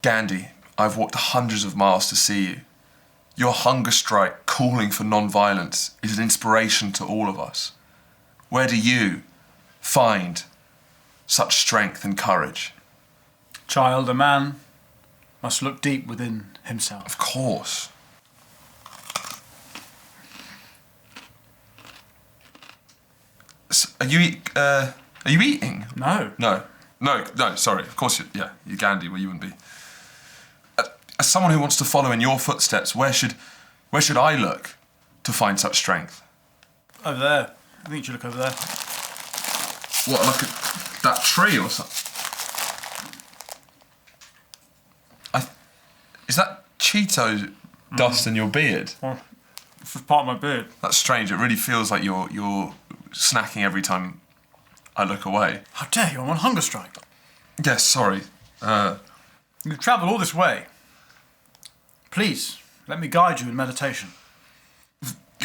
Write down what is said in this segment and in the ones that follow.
Gandhi, I've walked hundreds of miles to see you. Your hunger strike calling for non-violence is an inspiration to all of us. Where do you find such strength and courage? Child, a man must look deep within himself. Of course. Are you eating? No. No, sorry. Of course, you're Gandhi, well, you wouldn't be. As someone who wants to follow in your footsteps, where should I look to find such strength? Over there. I think you should look over there. What, look at that tree or something? Is that Cheeto dust in your beard? Well, it's just part of my beard. That's strange. It really feels like you're snacking every time I look away. How dare you? I'm on hunger strike. Yes, sorry. You've travelled all this way. Please, let me guide you in meditation.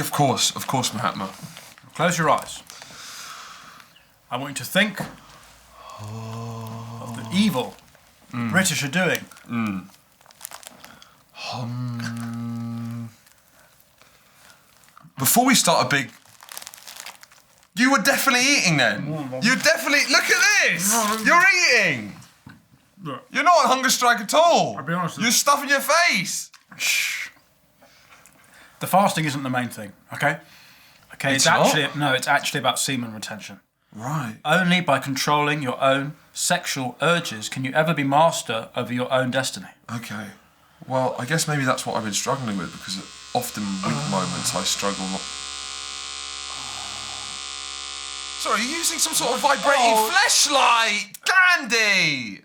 Of course, Mahatma. Close your eyes. I want you to think of the evil the British are doing. Before we start a big... You were definitely eating then. You definitely... Look at this! You're eating! Look. You're not on hunger strike at all. I'll be honest with You're you. stuffing your face. Shh. The fasting isn't the main thing, okay? Okay, It's not? it's actually about semen retention. Right. Only by controlling your own sexual urges can you ever be master over your own destiny. Okay. Well, I guess maybe that's what I've been struggling with, because often weak moments I struggle not... Sorry, are you using some sort of vibrating fleshlight? Gandhi!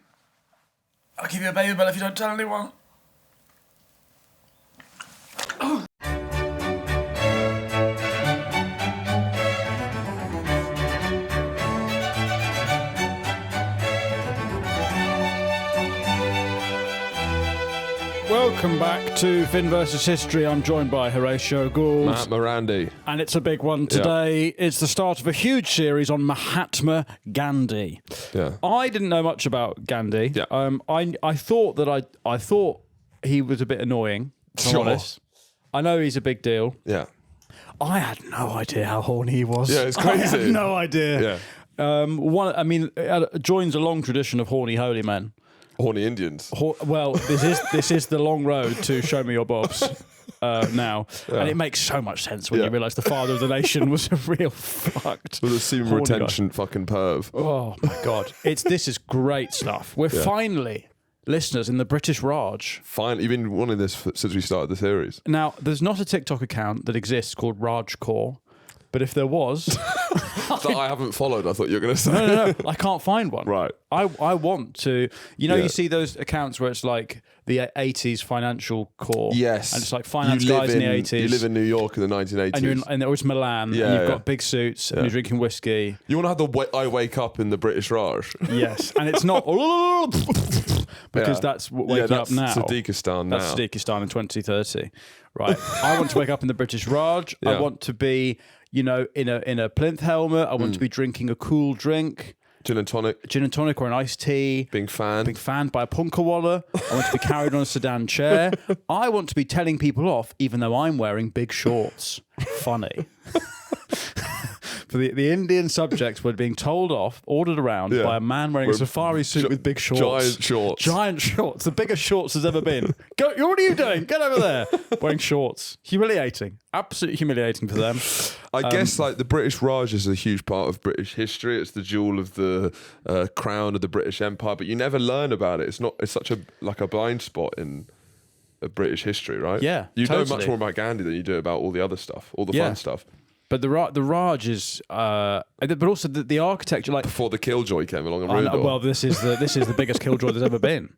I'll give you a baby bell if you don't tell anyone. Welcome back to Finn vs. History. I'm joined by Horatio Gould. Mahatma Randy. And it's a big one today. Yeah. It's the start of a huge series on Mahatma Gandhi. Yeah. I didn't know much about Gandhi. Yeah. I thought that I thought he was a bit annoying, to be honest. I know he's a big deal. Yeah. I had no idea how horny he was. Yeah, it's crazy. I had no idea. Yeah. Joins a long tradition of horny holy men. Horny Indians. Well, this is the long road to show me your bobs now, and it makes so much sense when you realise the father of the nation was a real fucked With a semen retention fucking perv. Oh my god, this is great stuff. We're finally listeners in the British Raj. Fine, you've been wanting this since we started the series. Now, there's not a TikTok account that exists called Rajcore. But if there was... that I haven't followed, I thought you were going to say. No. I can't find one. Right. I want to... You see those accounts where it's like the 80s financial core. Yes. And it's like finance guys in the 80s. You live in New York in the 1980s. And it's Milan. Yeah, and you've got big suits and you're drinking whiskey. You want to have the I wake up in the British Raj. Yes. And it's not... because that's waking up now. Tajikistan now. That's Tajikistan in 2030. Right. I want to wake up in the British Raj. Yeah. I want to be... in a plinth helmet. I want to be drinking a cool drink. Gin and tonic or an iced tea. Being fanned by a punkawalla. I want to be carried on a sedan chair. I want to be telling people off even though I'm wearing big shorts. Funny. For the Indian subjects were being told off, ordered around by a man wearing a safari suit with big shorts. Giant shorts. The biggest shorts there's ever been. What are you doing? Get over there. Wearing shorts. Humiliating. Absolutely humiliating for them. I guess like the British Raj is a huge part of British history. It's the jewel of the crown of the British Empire, but you never learn about it. It's such a blind spot in British history, right? Yeah, you totally. know much more about Gandhi than you do about all the other stuff, all the fun stuff. But the Raj is, but also the architecture, like before the killjoy came along and ruined it all. Well, this is the biggest killjoy there's ever been.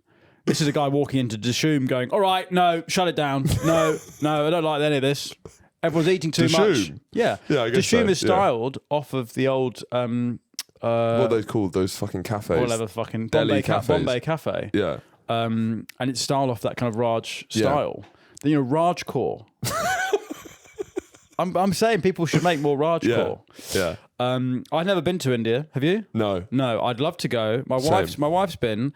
This is a guy walking into Dishoom going, "All right, no, shut it down. No, I don't like any of this. Everyone's eating too much." Yeah, I guess Dishoom is styled off of the old what are they called? Those fucking cafes. Whatever, fucking Delhi cafes. Bombay Cafe. Yeah. And it's styled off that kind of Raj style. Then Rajcore. I'm saying people should make more Rajcore. Yeah. I've never been to India. Have you? No. No, I'd love to go. My wife's been.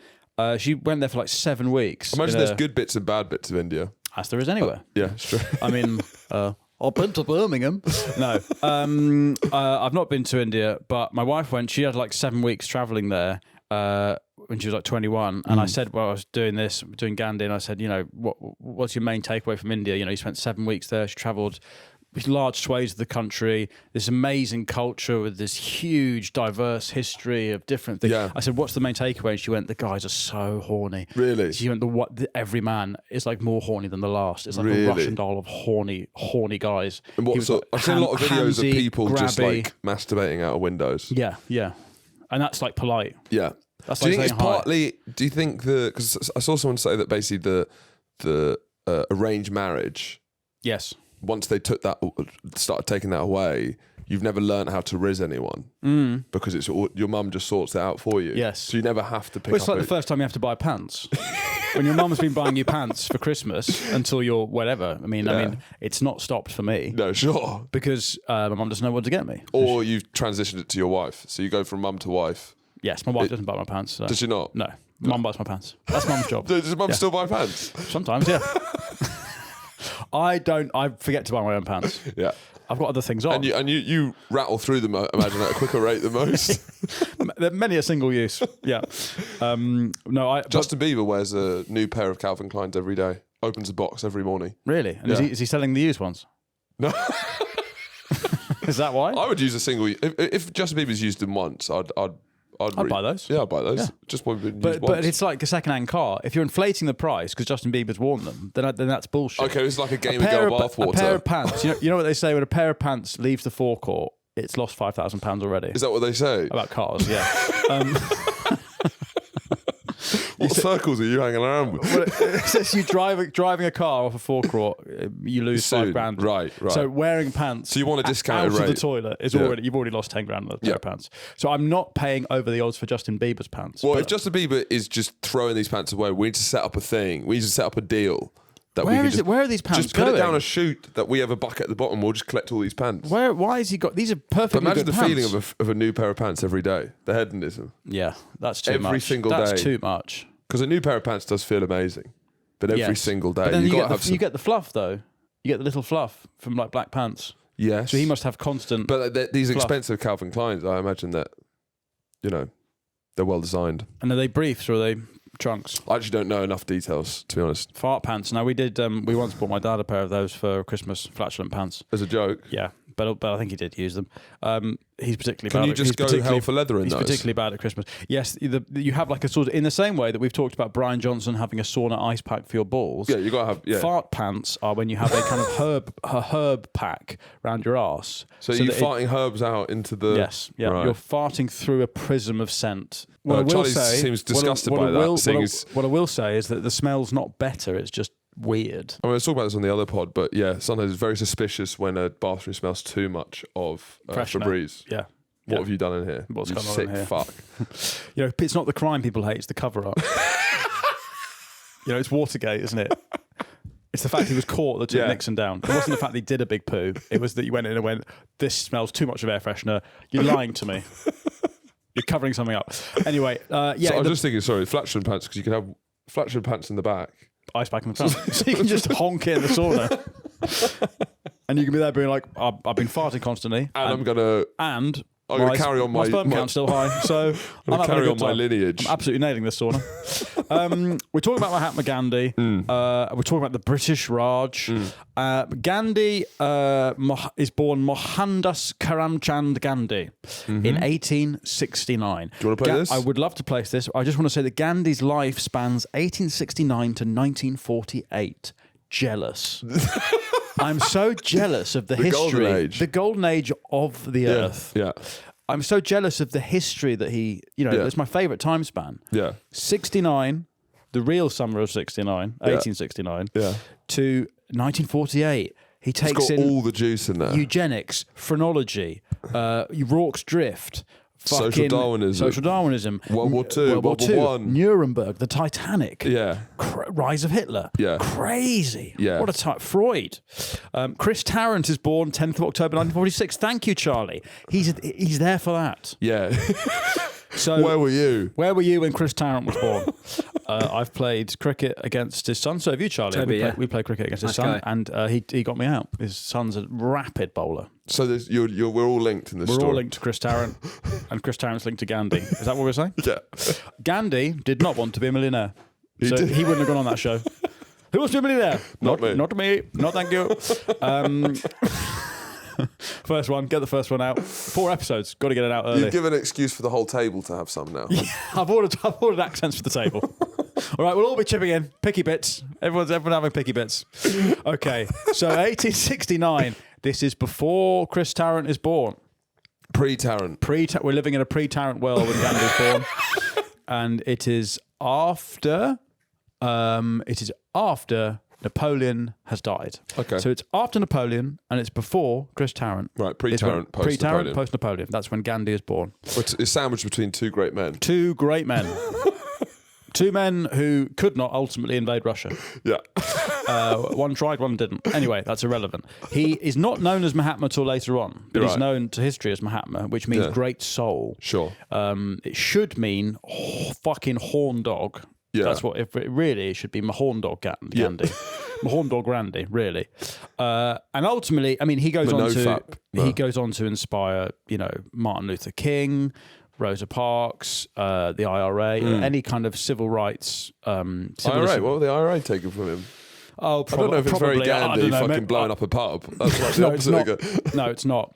She went there for like 7 weeks. Imagine there's good bits and bad bits of India. As there is anywhere. Yeah, it's true. I mean, I've been to Birmingham. No, I've not been to India, but my wife went. She had like 7 weeks traveling there when she was like 21. And I said, well, I was doing Gandhi, and I said, what's your main takeaway from India? You spent 7 weeks there. She travelled large swathes of the country, this amazing culture with this huge, diverse history of different things. Yeah. I said, what's the main takeaway? And she went, the guys are so horny. Really? She went, every man is like more horny than the last. It's like a Russian doll of horny guys. And I've seen a lot of videos of people just like masturbating out of windows. Yeah, yeah. And that's like polite. Yeah. That's do you like think it's saying hi. partly, do you think because I saw someone say that basically the arranged marriage, Yes. once they started taking that away, you've never learned how to riz anyone because it's your mum just sorts it out for you. Yes. So you never have to pick Well, it's up like the first time you have to buy pants. When your mum's been buying you pants for Christmas until you're whatever. I mean, it's not stopped for me. No, sure. Because my mum doesn't know what to get me. Or you've transitioned it to your wife. So you go from mum to wife. Yes, my wife doesn't buy my pants. So. Does she not? No. Mum buys my pants. That's mum's job. Does mum still buy pants? Sometimes, yeah. I forget to buy my own pants. Yeah. I've got other things on. And you rattle through them, I imagine, at a quicker rate than most. They're many a single use. Yeah. Justin Bieber wears a new pair of Calvin Kleins every day. Opens a box every morning. Really? And Yeah. is he selling the used ones? No. Is that why? I would use a single. If Justin Bieber's used them once, I'd buy those. Yeah, I'd buy those. Yeah. Just one used But once. it's like a second-hand car. If you're inflating the price because Justin Bieber's worn them, then that's bullshit. Okay, it's like a Game A and pair Go of- bathwater. A pair of pants. You know what they say when a pair of pants leaves the forecourt, it's lost £5,000 already. Is that what they say? About cars, yeah. What circles are you hanging around with? Well, it says you driving a car off a forecourt, you lose Soon. £5,000. Right. So wearing pants, So you want a discounted out of rate? the toilet is Yeah. you've already lost £10,000 on a pair Yeah. of pants. So I'm not paying over the odds for Justin Bieber's pants. Well, but if Justin Bieber is just throwing these pants away, we need to set up a thing. We need to set up a deal. That Where we can is it? Where are these pants Just put going? it down a chute that we have a bucket at the bottom. We'll just collect all these pants. Why has he got these? Are perfectly But imagine good the pants. feeling of a new pair of pants every day. The hedonism. Yeah, that's too much. Every single That's day. too much. Because a new pair of pants does feel amazing. But every Yes. single day, But then you've you got get to have some. you get the fluff though. You get the little fluff from like black pants. Yes. So he must have constant. But these fluff. expensive Calvin Kleins, I imagine that, they're well designed. And are they briefs or are they trunks? I actually don't know enough details, to be honest. Fart pants. Now we did. We once bought my dad a pair of those for Christmas. Flatulent pants. As a joke. Yeah, but I think he did use them. He's particularly Can bad. you at- just he's go particularly- hell for leather in He's those? particularly bad at Christmas. Yes, you have like a sort of in the same way that we've talked about Brian Johnson having a sauna ice pack for your balls. Yeah, you got to have. Yeah. Fart pants are when you have a kind of herb pack round your arse. So you're that it- farting herbs out into the. Yes, yeah. Right. You're farting through a prism of scent. Charlie seems disgusted by that, seeing as- What I will say is that the smell's not better. It's just weird. I mean, I was talking about this on the other pod, but yeah, sometimes it's very suspicious when a bathroom smells too much of Freshener. Febreze. Yeah. What Yeah. have you done in here? What's you going on sick in here? fuck. It's not the crime people hate; it's the cover-up. It's Watergate, isn't it? It's the fact he was caught that took Yeah. Nixon down. It wasn't the fact that he did a big poo. It was that you went in and went, "This smells too much of air freshener." You're lying to me. You're covering something up. Anyway, yeah. So I'm just thinking, sorry, flatulent pants, because you can have flatulent pants in the back. Ice pack in the front. So you can just honk it in the sauna. And you can be there being like, I've been farting constantly. And I'm going to. And I'm gonna carry on my- sperm count's still high, so I'm having carry a good on my time. lineage. I'm absolutely nailing this sauna. We're talking about Mahatma Gandhi. Mm. We're talking about the British Raj. Gandhi is born Mohandas Karamchand Gandhi in 1869. Do you wanna play this? I would love to place this. I just want to say that Gandhi's life spans 1869 to 1948. Jealous. I'm so jealous of the history. golden age. The golden age of the earth. Yeah. I'm so jealous of the history that he, it's my favourite time span. Yeah. 69, the real summer of 69, 1869, Yeah. to 1948. He It's takes got in all the juice in there. eugenics, phrenology, Rorke's drift, Social fucking Darwinism. World War II, World War World War I. Nuremberg, the Titanic, Yeah. Rise of Hitler. Yeah. Crazy. Yeah. What a type. Freud. Chris Tarrant is born 10th of October 1946. Thank you, Charlie. He's there for that. Yeah. So Where were you? Where were you when Chris Tarrant was born? I've played cricket against his son. So have you, Charlie. Toby, we played cricket against his Nice son, guy. and he got me out. His son's a rapid bowler. So we're all linked in this We're story. all linked to Chris Tarrant, and Chris Tarrant's linked to Gandhi. Is that what we're saying? Yeah. Gandhi did not want to be a millionaire, so did. he wouldn't have gone on that show. Who wants to be a millionaire? Not me. Not me. No, thank you. First one. Get the first one out. 4 episodes. Got to get it out early. You've given an excuse for the whole table to have some now. I've ordered accents for the table. All right, we'll all be chipping in. Picky bits. Everyone's having picky bits. Okay, so 1869. This is before Chris Tarrant is born. Pre-Tarrant. We're living in a pre-Tarrant world when Gandhi's born, and it is after. Napoleon has died. Okay. So it's after Napoleon and it's before Chris Tarrant. Right, pre-Tarrant, post-Napoleon. Pre-Tarrant, post-Napoleon. That's when Gandhi is born. It's sandwiched between 2 great men. 2 great men. 2 men who could not ultimately invade Russia. Yeah. One tried, one didn't. Anyway, that's irrelevant. He is not known as Mahatma till later on, but he's Right. known to history as Mahatma, which means Yeah. great soul. Sure. It should mean fucking horn dog. Yeah. That's what. If it really, it should be Mahorn dog Gandhi. Mahorn dog Randy, really. And ultimately, I mean, he goes on to Manofap. he goes on to inspire, Martin Luther King, Rosa Parks, the IRA, any kind of civil rights. IRA, what were the IRA taking from him? Oh, I don't know if it's very Gandhi fucking blowing up a pub. That's like the No, it's opposite. not. No, it's not.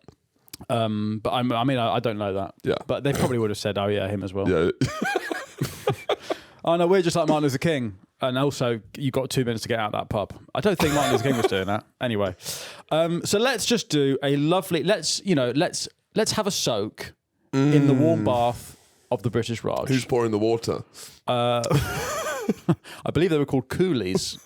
But I don't know that. Yeah. But they probably would have said, "Oh yeah, him as well." Yeah. Oh no, we're just like Martin Luther King. And also, you got 2 minutes to get out of that pub. I don't think Martin Luther King was doing that. Anyway, so let's just do a lovely. Let's have a soak in the warm bath of the British Raj. Who's pouring the water? I believe they were called coolies,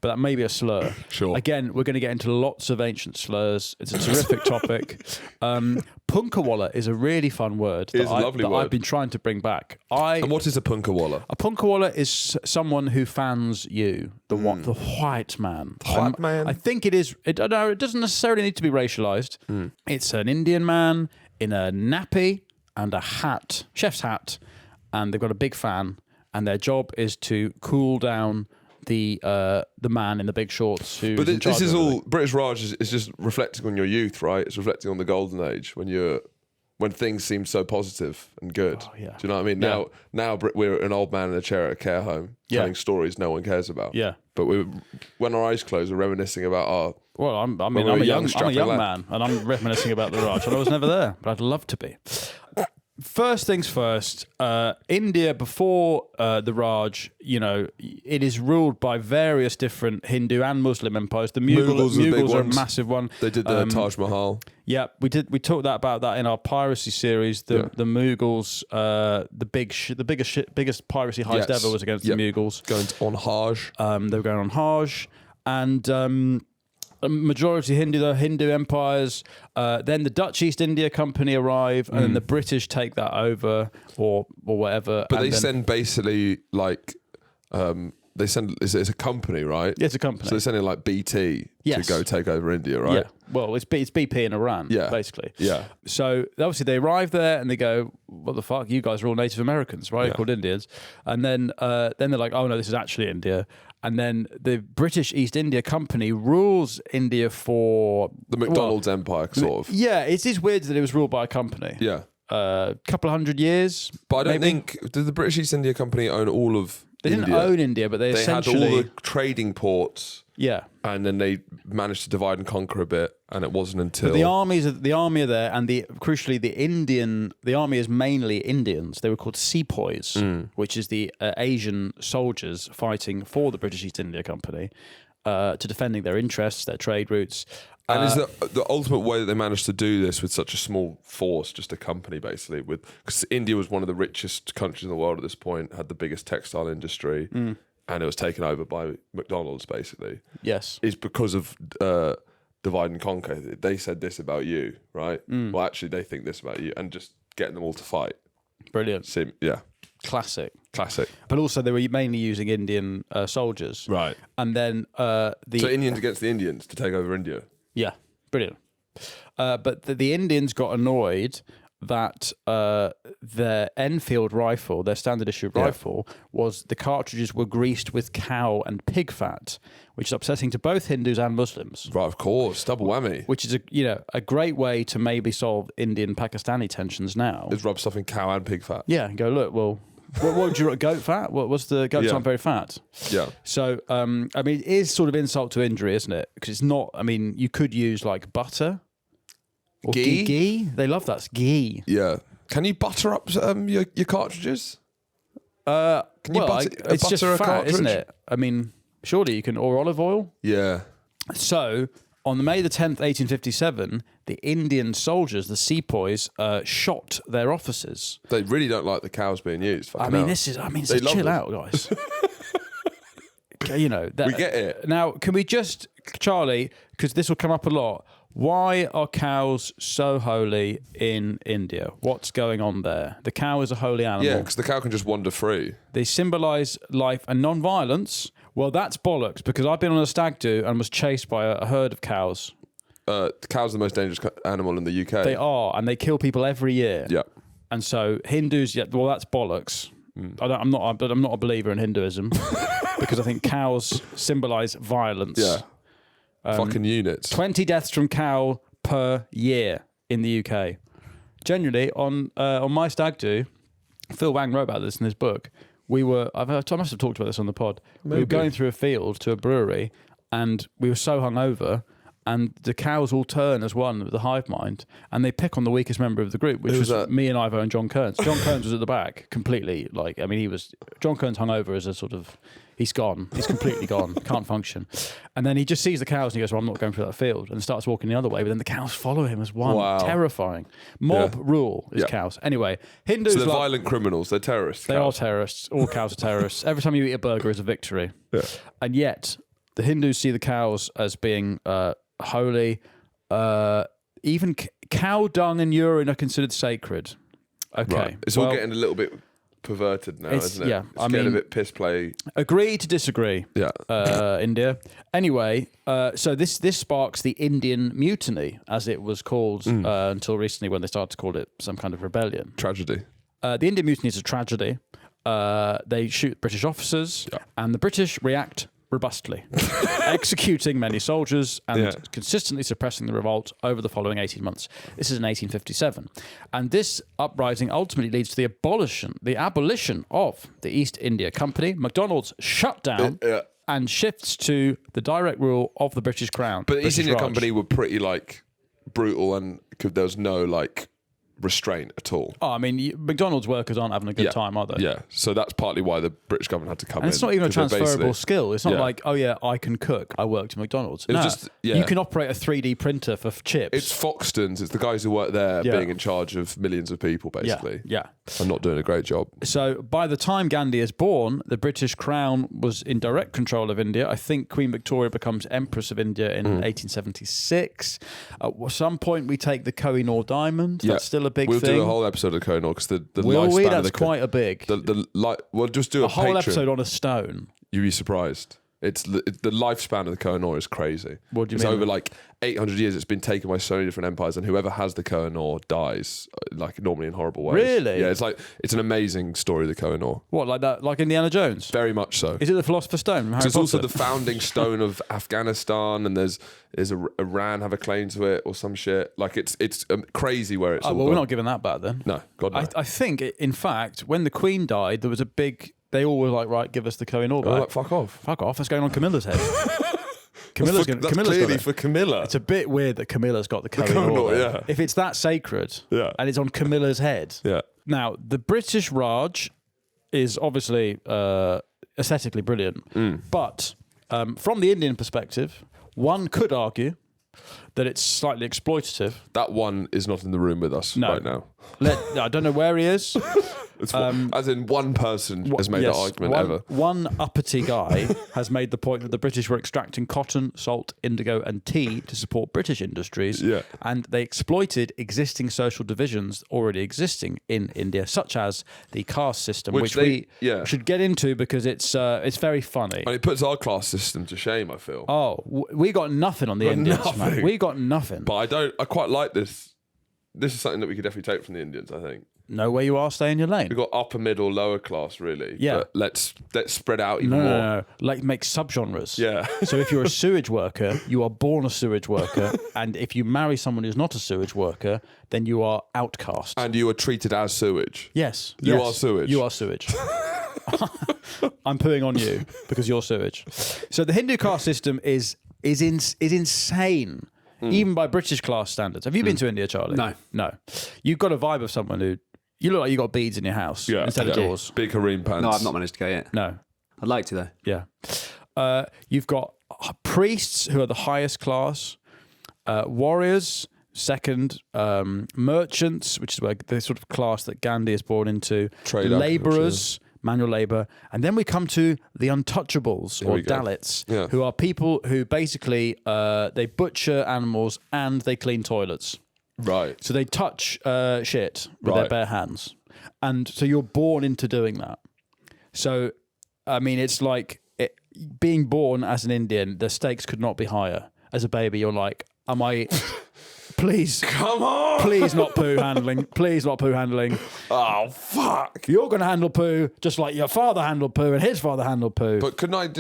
but that may be a slur. Sure. Again, we're going to get into lots of ancient slurs. It's a terrific topic. Punkawalla is a really fun word It is a lovely word. I've been trying to bring back. And what is a punkawalla? A punkawalla is someone who fans you, the white man. White man? I think it is. It doesn't necessarily need to be racialized. It's an Indian man in a nappy and a hat, chef's hat, and they've got a big fan. And their job is to cool down the man in the big shorts. Who's But in charge this is of all everything. British Raj is just reflecting on your youth, right? It's reflecting on the golden age when things seem so positive and good. Oh, yeah. Do you know what I mean? Yeah. Now we're an old man in a chair at a care home telling stories no one cares about. Yeah. But when our eyes close, we're reminiscing about our. Well, I'm we were a young, young strapping lad. man, and I'm reminiscing about the Raj. And I was never there, but I'd love to be. First things first, India before the Raj, it is ruled by various different Hindu and Muslim empires. The Mughals are the big Mughals are a ones. massive one. They did the Taj Mahal. Yeah, we did. We talked about that in our piracy series. The Mughals, the biggest piracy heist ever was against the Mughals. Going on Hajj. They were going on Hajj, and a majority Hindu empires. Then the Dutch East India Company arrive, and then the British take that over, or whatever. But and they then, send basically like. It's a company, right? Yeah, it's a company. So they're sending like BT Yes. to go take over India, right? Yeah. Well, it's BP in Iran, basically. Yeah. So obviously they arrive there and they go, "What the fuck? You guys are all Native Americans, right? Yeah. Called Indians." And then they're like, "Oh no, this is actually India." And then the British East India Company rules India for The McDonald's empire, sort of. Yeah, it is weird that it was ruled by a company. Yeah. Couple of 100 years. But I don't maybe. think. Did the British East India Company own all of They didn't India? own India, but they They had essentially all the trading ports, yeah. and then they managed to divide and conquer a bit. And it wasn't until The army are there, and crucially the army is mainly Indians. They were called sepoys, which is the Asian soldiers fighting for the British East India Company to defending their interests, their trade routes. And is the ultimate way that they managed to do this with such a small force, just a company basically, because India was one of the richest countries in the world at this point, had the biggest textile industry, and it was taken over by McDonald's basically. Yes, Is because of divide and conquer. They said this about you, right? Well, actually, they think this about you, and just getting them all to fight. brilliant, Yeah, classic. classic. But also they were mainly using Indian soldiers, Right. And then So Indians against the Indians to take over India. Yeah, brilliant. But the Indians got annoyed that their Enfield rifle, their standard issue rifle, was the cartridges were greased with cow and pig fat, which is upsetting to both Hindus and Muslims. Right, of course, double whammy. Which is a great way to maybe solve Indian-Pakistani tensions now. Is rub stuff in cow and pig fat. Yeah, and go, look, well, what would you goat fat? What was the goats aren't very fat? Yeah. So, I mean, it is sort of insult to injury, isn't it? Because it's not. I mean, you could use like butter. Or ghee? Ghee? They love that. It's ghee. Yeah. Can you butter up your cartridges? Can you it's just fat, cartridge? isn't it? I mean, surely you can, or olive oil. Yeah. So, on May the 10th, 1857, the Indian soldiers, the sepoys, shot their officers. They really don't like the cows being used. I mean, chill out, guys. We get it. Now, can we just, Charlie, because this will come up a lot, why are cows so holy in India? What's going on there? The cow is a holy animal. Yeah, because the cow can just wander free. They symbolise life and non-violence. Well, that's bollocks, because I've been on a stag do and was chased by a herd of cows. The cow's the most dangerous animal in the UK. They are, and they kill people every year. Yeah. And so Hindus, that's bollocks. I'm not a believer in Hinduism because I think cows symbolise violence. Yeah. Fucking units. 20 deaths from cow per year in the UK. Generally, on my stag do, Phil Wang wrote about this in his book. I must have talked about this on the pod. Maybe. We were going through a field to a brewery, and we were so hungover, and the cows all turn as one with the hive mind, and they pick on the weakest member of the group, which was me and Ivo and John Kearns. John Kearns was at the back, completely John Kearns hungover as a sort of. He's gone. He's completely gone. Can't function. And then he just sees the cows and he goes, well, I'm not going through that field, and starts walking the other way. But then the cows follow him as one. Wow. Terrifying. Mob rule is cows. Anyway, Hindus... So they're violent criminals. They're terrorists. They are terrorists. All cows are terrorists. Every time you eat a burger is a victory. Yeah. And yet, the Hindus see the cows as being holy. Even cow dung and urine are considered sacred. Okay. Right. It's all getting a little bit perverted now, isn't it? Yeah, it's getting a bit piss play. Agree to disagree. Yeah. India. Anyway, so this sparks the Indian Mutiny, as it was called until recently, when they started to call it some kind of rebellion. Tragedy. The Indian Mutiny is a tragedy. They shoot British officers, and the British react robustly, executing many soldiers and consistently suppressing the revolt over the following 18 months. This is in 1857. And this uprising ultimately leads to the abolition of the East India Company. McDonald's shut down and shifts to the direct rule of the British Crown. But the East India Raj. Company were pretty brutal, and there was no restraint at all. Oh, I mean, McDonald's workers aren't having a good time, are they? Yeah, so that's partly why the British government had to come in. And it's not even a transferable skill. It's not like, oh yeah, I can cook. I worked at McDonald's. It was just, you can operate a 3D printer for chips. It's Foxtons. It's the guys who work there being in charge of millions of people, basically. Yeah. And not doing a great job. So by the time Gandhi is born, the British Crown was in direct control of India. I think Queen Victoria becomes Empress of India in 1876. At some point, we take the Kohinoor diamond. That's still a big thing. We'll do a whole episode of Kohinoor, because the Will lifespan we? of That's quite a big. We'll just do a whole Patreon. episode on a stone. You'd be surprised. It's the lifespan of the Kohinoor is crazy. What do you it's mean? over 800 years. It's been taken by so many different empires, and whoever has the Kohinoor dies, normally in horrible ways. Really? Yeah, it's an amazing story, the Kohinoor. What, like that? Like Indiana Jones? Very much so. Is it the Philosopher's Stone from Harry It's Potter? also the founding stone of Afghanistan, and there's Iran have a claim to it or some shit. It's crazy where it's. Oh, all well, gone. we're not giving that back then. No, God no. I think, in fact, when the Queen died, there was a big. They all were like, right, give us the Kohinoor back. Fuck off. Fuck off. That's going on Camilla's head. Camilla's That's got clearly it. for Camilla. It's a bit weird that Camilla's got the Kohinoor. Kohinoor, there. yeah. If it's that sacred, Yeah. and it's on Camilla's head. Yeah. Now, the British Raj is obviously aesthetically brilliant, but from the Indian perspective, one could argue that it's slightly exploitative. That one is not in the room with us right now. I don't know where he is. As in, one person has made that argument ever. One uppity guy has made the point that the British were extracting cotton, salt, indigo, and tea to support British industries, and they exploited existing social divisions already existing in India, such as the caste system, which we should get into because it's very funny. And it puts our class system to shame, I feel. Oh, we got nothing on the Indians, man. We got nothing. But I quite like this this is something that we could definitely take from the Indians, I think. Know where you are, stay in your lane. We've got upper, middle, lower class, really. Yeah. But let's spread out even more. No. Like make subgenres. Yeah. So if you're a sewage worker, you are born a sewage worker, and if you marry someone who's not a sewage worker, then you are outcast. And you are treated as sewage. Yes. You yes, are sewage. You are sewage. I'm pooing on you because you're sewage. So the Hindu caste system is insane, even by British class standards. Have you been to India, Charlie? No. You've got a vibe of someone who you look like you got beads in your house instead of doors. Big harem pants. No, I've not managed to go yet. No. I'd like to though. Yeah. You've got priests who are the highest class, warriors second, merchants, which is where the sort of class that Gandhi is born into, Trade labourers, manual labour, and then we come to the untouchables or Dalits, who are people who basically they butcher animals and they clean toilets. Right. So they touch shit with their bare hands. And so you're born into doing that. So, I mean, it's like being born as an Indian, the stakes could not be higher. As a baby, you're like, am I... Please. Come on. Please not poo handling. Please not poo handling. Oh, fuck. You're going to handle poo just like your father handled poo and his father handled poo. But couldn't I what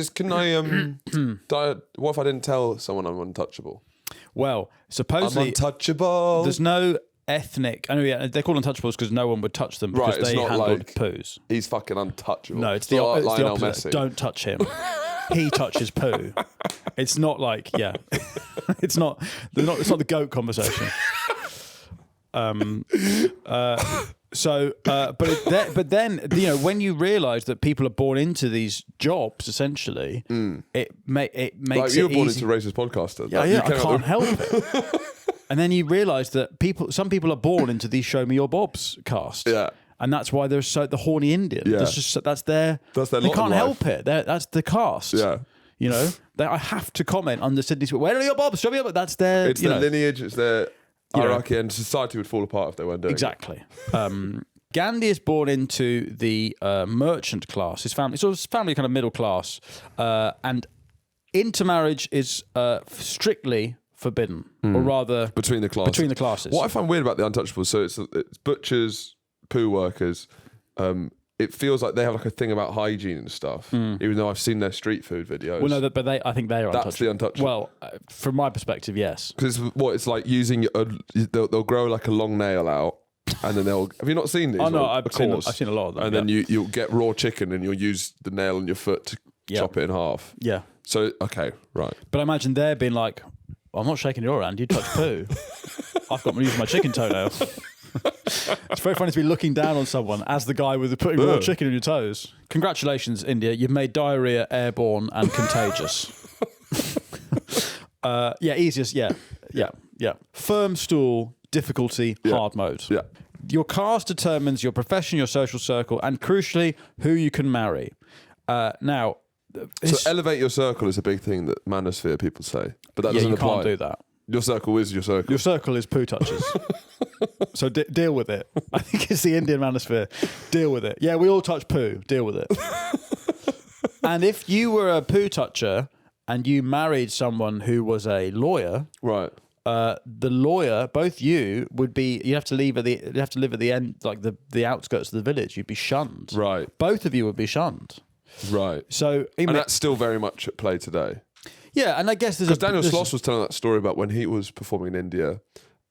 if I didn't tell someone I'm untouchable? Well, supposedly... I'm untouchable. There's no ethnic... I know, yeah, they're called untouchables because no one would touch them because it's they not handled like poos. He's fucking untouchable. No, it's the Lionel opposite. Messi. Don't touch him. He touches poo. It's not like, it's not the goat conversation. But then you know, when you realise that people are born into these jobs, essentially, it makes like you were born easy. into a racist podcaster. Yeah, I can't help it. And then you realise that some people are born into these Show Me Your Bobs cast. Yeah. And that's why they're so the horny Indian. Yeah. That's their They lot can't in life. help it. That's the cast. Yeah. You know, I have to comment on the Sydney. Where are your bobs? Show me up. That's their. It's their lineage. It's their hierarchy, and society would fall apart if they weren't doing exactly. Gandhi is born into the merchant class. His family kind of middle class, and intermarriage is strictly forbidden, or rather between the classes. What I find weird about the untouchables, so it's butchers, poo workers. It feels like they have like a thing about hygiene and stuff, even though I've seen their street food videos. Well, no, but I think they are That's the untouchable. Well, from my perspective, yes. Because it's like using they'll grow like a long nail out, and then have you not seen these? Oh no, I've seen a lot of them. And then you'll get raw chicken, and you'll use the nail on your foot to chop it in half. Yeah. So okay, right. But I imagine they're being like, well, I'm not shaking your hand. You touch poo. I've got to use my chicken toenail. It's very funny to be looking down on someone as the guy with putting raw chicken on your toes. Congratulations, India. You've made diarrhea airborne and contagious. Easiest. Yeah. Firm stool, difficulty, hard mode. Yeah. Your caste determines your profession, your social circle, and crucially, who you can marry. Now, so elevate your circle is a big thing that manosphere people say, but that doesn't apply. You can't do that. Your circle is your circle. Your circle is poo touches. So deal with it. I think it's the Indian manosphere. Deal with it. Yeah, we all touch poo. Deal with it. And if you were a poo toucher and you married someone who was a lawyer, right? The lawyer, both you would be. You have to live at the end, like the outskirts of the village. You'd be shunned. Right. Both of you would be shunned. Right. So, and that's still very much at play today. Yeah, and I guess because Daniel Sloss was telling that story about when he was performing in India,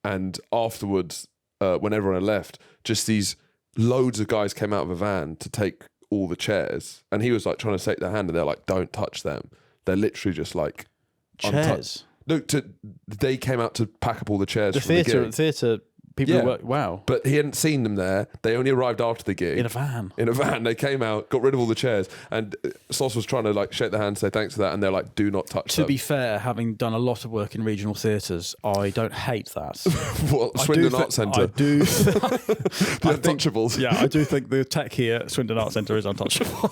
and afterwards, when everyone had left, just these loads of guys came out of a van to take all the chairs, and he was like trying to shake their hand, and they're like, "Don't touch them." They're literally just like chairs. They came out to pack up all the chairs. The theatre. People who work, wow. But he hadn't seen them there. They only arrived after the gig. In a van. They came out, got rid of all the chairs, and Sloss was trying to like shake their hand, say thanks for that, and they're like, do not touch them. To be fair, having done a lot of work in regional theatres, I don't hate that. What, Swindon Arts Centre? I do. The untouchables. Yeah, I do think the tech here at Swindon Arts Centre is untouchable.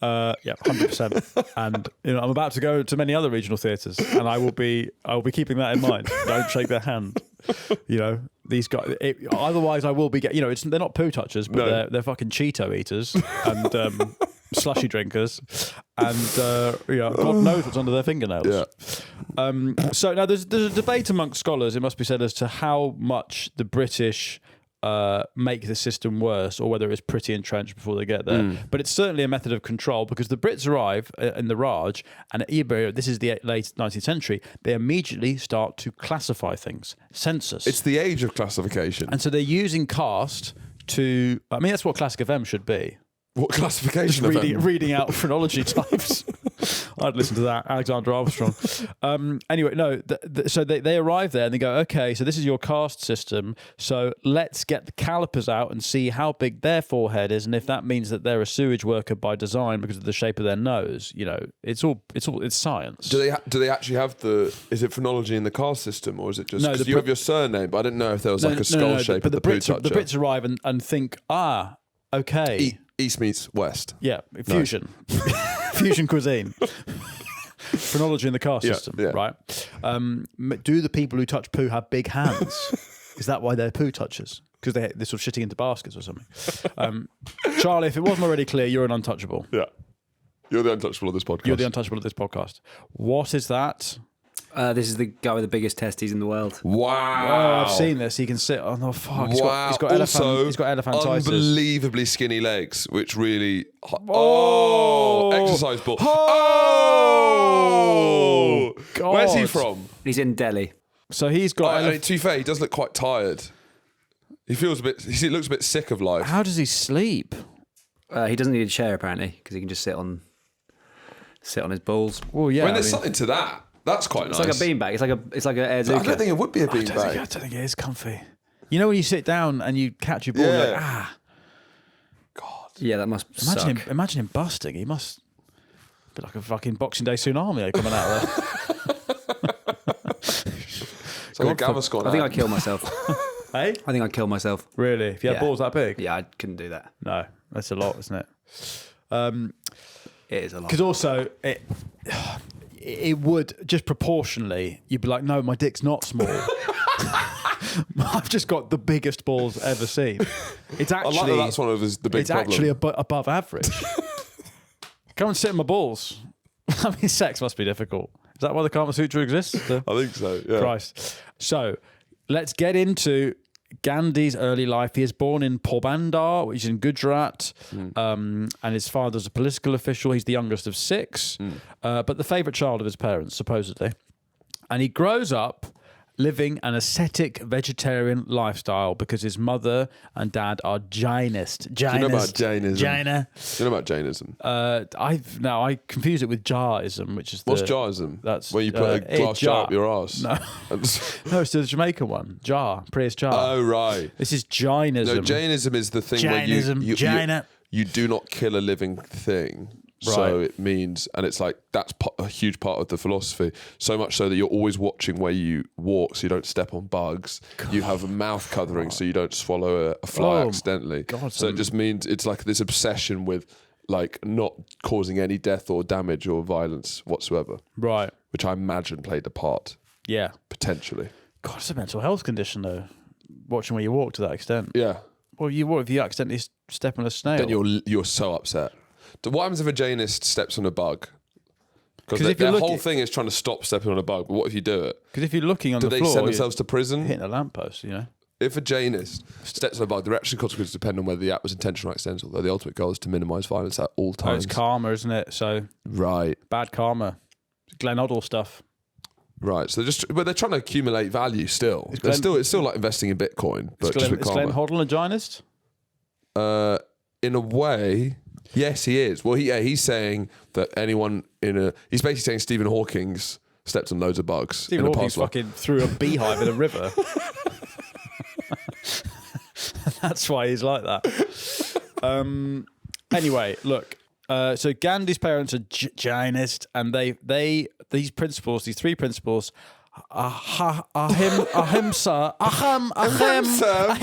100%. And I'm about to go to many other regional theatres, and I will be keeping that in mind. Don't shake their hand. These guys. Otherwise, I will be they're not poo touchers, but they're fucking Cheeto eaters, and slushy drinkers, and God knows what's under their fingernails. Yeah. So now there's a debate amongst scholars, it must be said, as to how much the British make the system worse, or whether it's pretty entrenched before they get there. But it's certainly a method of control, because the Brits arrive in the Raj, and this is the late 19th century, they immediately start to classify things. Census. It's the age of classification. And so they're using caste to... I mean, that's what Classic FM should be. What classification Just of them? reading out phrenology types. I'd listen to that. Alexander Armstrong. Anyway, no. So they arrive there and they go, okay, so this is your caste system. So let's get the calipers out and see how big their forehead is, and if that means that they're a sewage worker by design because of the shape of their nose. You know, it's science. Do they actually have is it phrenology in the caste system, or is it just No, because you have your surname? But I didn't know if there was like a skull shape but of the the poo Brits, toucher. the Brits arrive and think, okay. East meets West. Yeah, fusion. Fusion cuisine. Phrenology in the caste system, yeah. right? Do the people who touch poo have big hands? Is that why they're poo touchers? Because they're sort of shitting into baskets or something. Charlie, if it wasn't already clear, you're an untouchable. Yeah. You're the untouchable of this podcast. You're the untouchable of this podcast. What is that? This is the guy with the biggest testes in the world. Wow. Oh, I've seen this. He can sit on the fuck. He's Wow. got Also, he's got elephantitis. unbelievably skinny legs, which really... Oh! Exercise ball. Oh! God. Where's he from? He's in Delhi. So he's got... I mean, to be fair, he does look quite tired. He looks a bit sick of life. How does he sleep? He doesn't need a chair, apparently, because he can just sit on his balls. Well, yeah. I mean, there's something to that. That's quite It's nice. like a beanbag. It's like an air I don't think it would be a I don't beanbag. think it is comfy. You know when you sit down and you catch your ball, you're like, God. Yeah, that must suck. Imagine him busting. He must be like a fucking Boxing Day tsunami coming out of there. It's like a Gaviscon. I think I'd kill myself. Hey? I think I'd kill myself. Really? If you had Yeah. balls that big? Yeah, I couldn't do that. No, that's a lot, isn't it? It is a lot. Because also, it would, just proportionally, you'd be like, no, my dick's not small. I've just got the biggest balls ever seen. It's actually... I like that that's one of the big It's problem. actually above average. Come and sit in my balls. I mean, sex must be difficult. Is that why the Kama Sutra exists? I think so, yeah. Christ. So, let's get into Gandhi's early life. He is born in Porbandar, which is in Gujarat, and his father's a political official. He's the youngest of 6, but the favourite child of his parents, supposedly. And he grows up living an ascetic vegetarian lifestyle because his mother and dad are Jainist. Do you know about Jainism? Jaina. Do you know about Jainism? I confuse it with Jarism, which is What's Jarism? That's where you put a glass jar up your arse. No. No, it's the Jamaican one. Jar. Prius jar. Oh, right. This is Jainism. No, Jainism is the thing Jainism, where Jaina. you do not kill a living thing. Right. So it means, and it's like, that's a huge part of the philosophy. So much so that you're always watching where you walk so you don't step on bugs. God. You have a mouth covering so you don't swallow a fly accidentally. God, so it just means it's like this obsession with like not causing any death or damage or violence whatsoever. Right. Which I imagine played a part. Yeah. Potentially. God, it's a mental health condition though. Watching where you walk to that extent. Yeah. Well, what if you accidentally step on a snail? Then you're so upset. What happens if a Jainist steps on a bug? Because their whole thing is trying to stop stepping on a bug. But what if you do it? Because if you're looking on the floor, do they send themselves to prison? Hitting a lamppost, you know. If a Jainist steps on a bug, the actual consequences depend on whether the act was intentional or accidental. Though the ultimate goal is to minimise violence at all times. It's karma, isn't it? So right, bad karma, Glenn Hoddle stuff. Right, so they're trying to accumulate value still. It's still like investing in Bitcoin, but just with karma. Is Glenn Hoddle a Jainist? In a way. Yes, he is. Well, he's saying that he's basically saying Stephen Hawking's stepped on loads of bugs. Stephen Hawking fucking threw a beehive in a river. That's why he's like that. Anyway, look. So Gandhi's parents are Jainist, and these three principles, ahimsa, ahimsa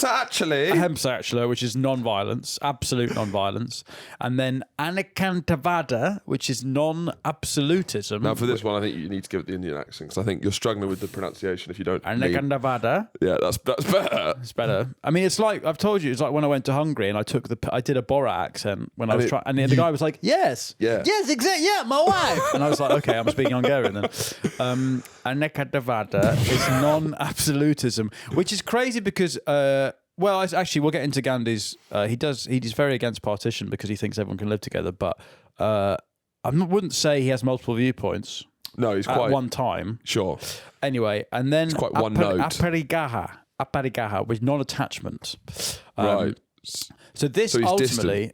actually, which is non-violence, absolute non-violence, and then anekantavada, which is non-absolutism. Now, for this one, I think you need to give it the Indian accent, because I think you're struggling with the pronunciation if you don't. Anekantavada. Yeah, that's better. It's better. I mean, it's like I've told you. It's like when I went to Hungary and I did a Borat accent when I was trying, and the guy was like, "Yes, yes, exactly, yeah, my wife," and I was like, "Okay, I'm speaking Hungarian then." Anekantavada is non-absolutism, which is crazy because. Well, actually, we'll get into Gandhi's. He's very against partition because he thinks everyone can live together. But I wouldn't say he has multiple viewpoints. No, he's at quite one time. Sure. Anyway, and then it's quite one note. Aparigaha with non-attachment. Right. So this ultimately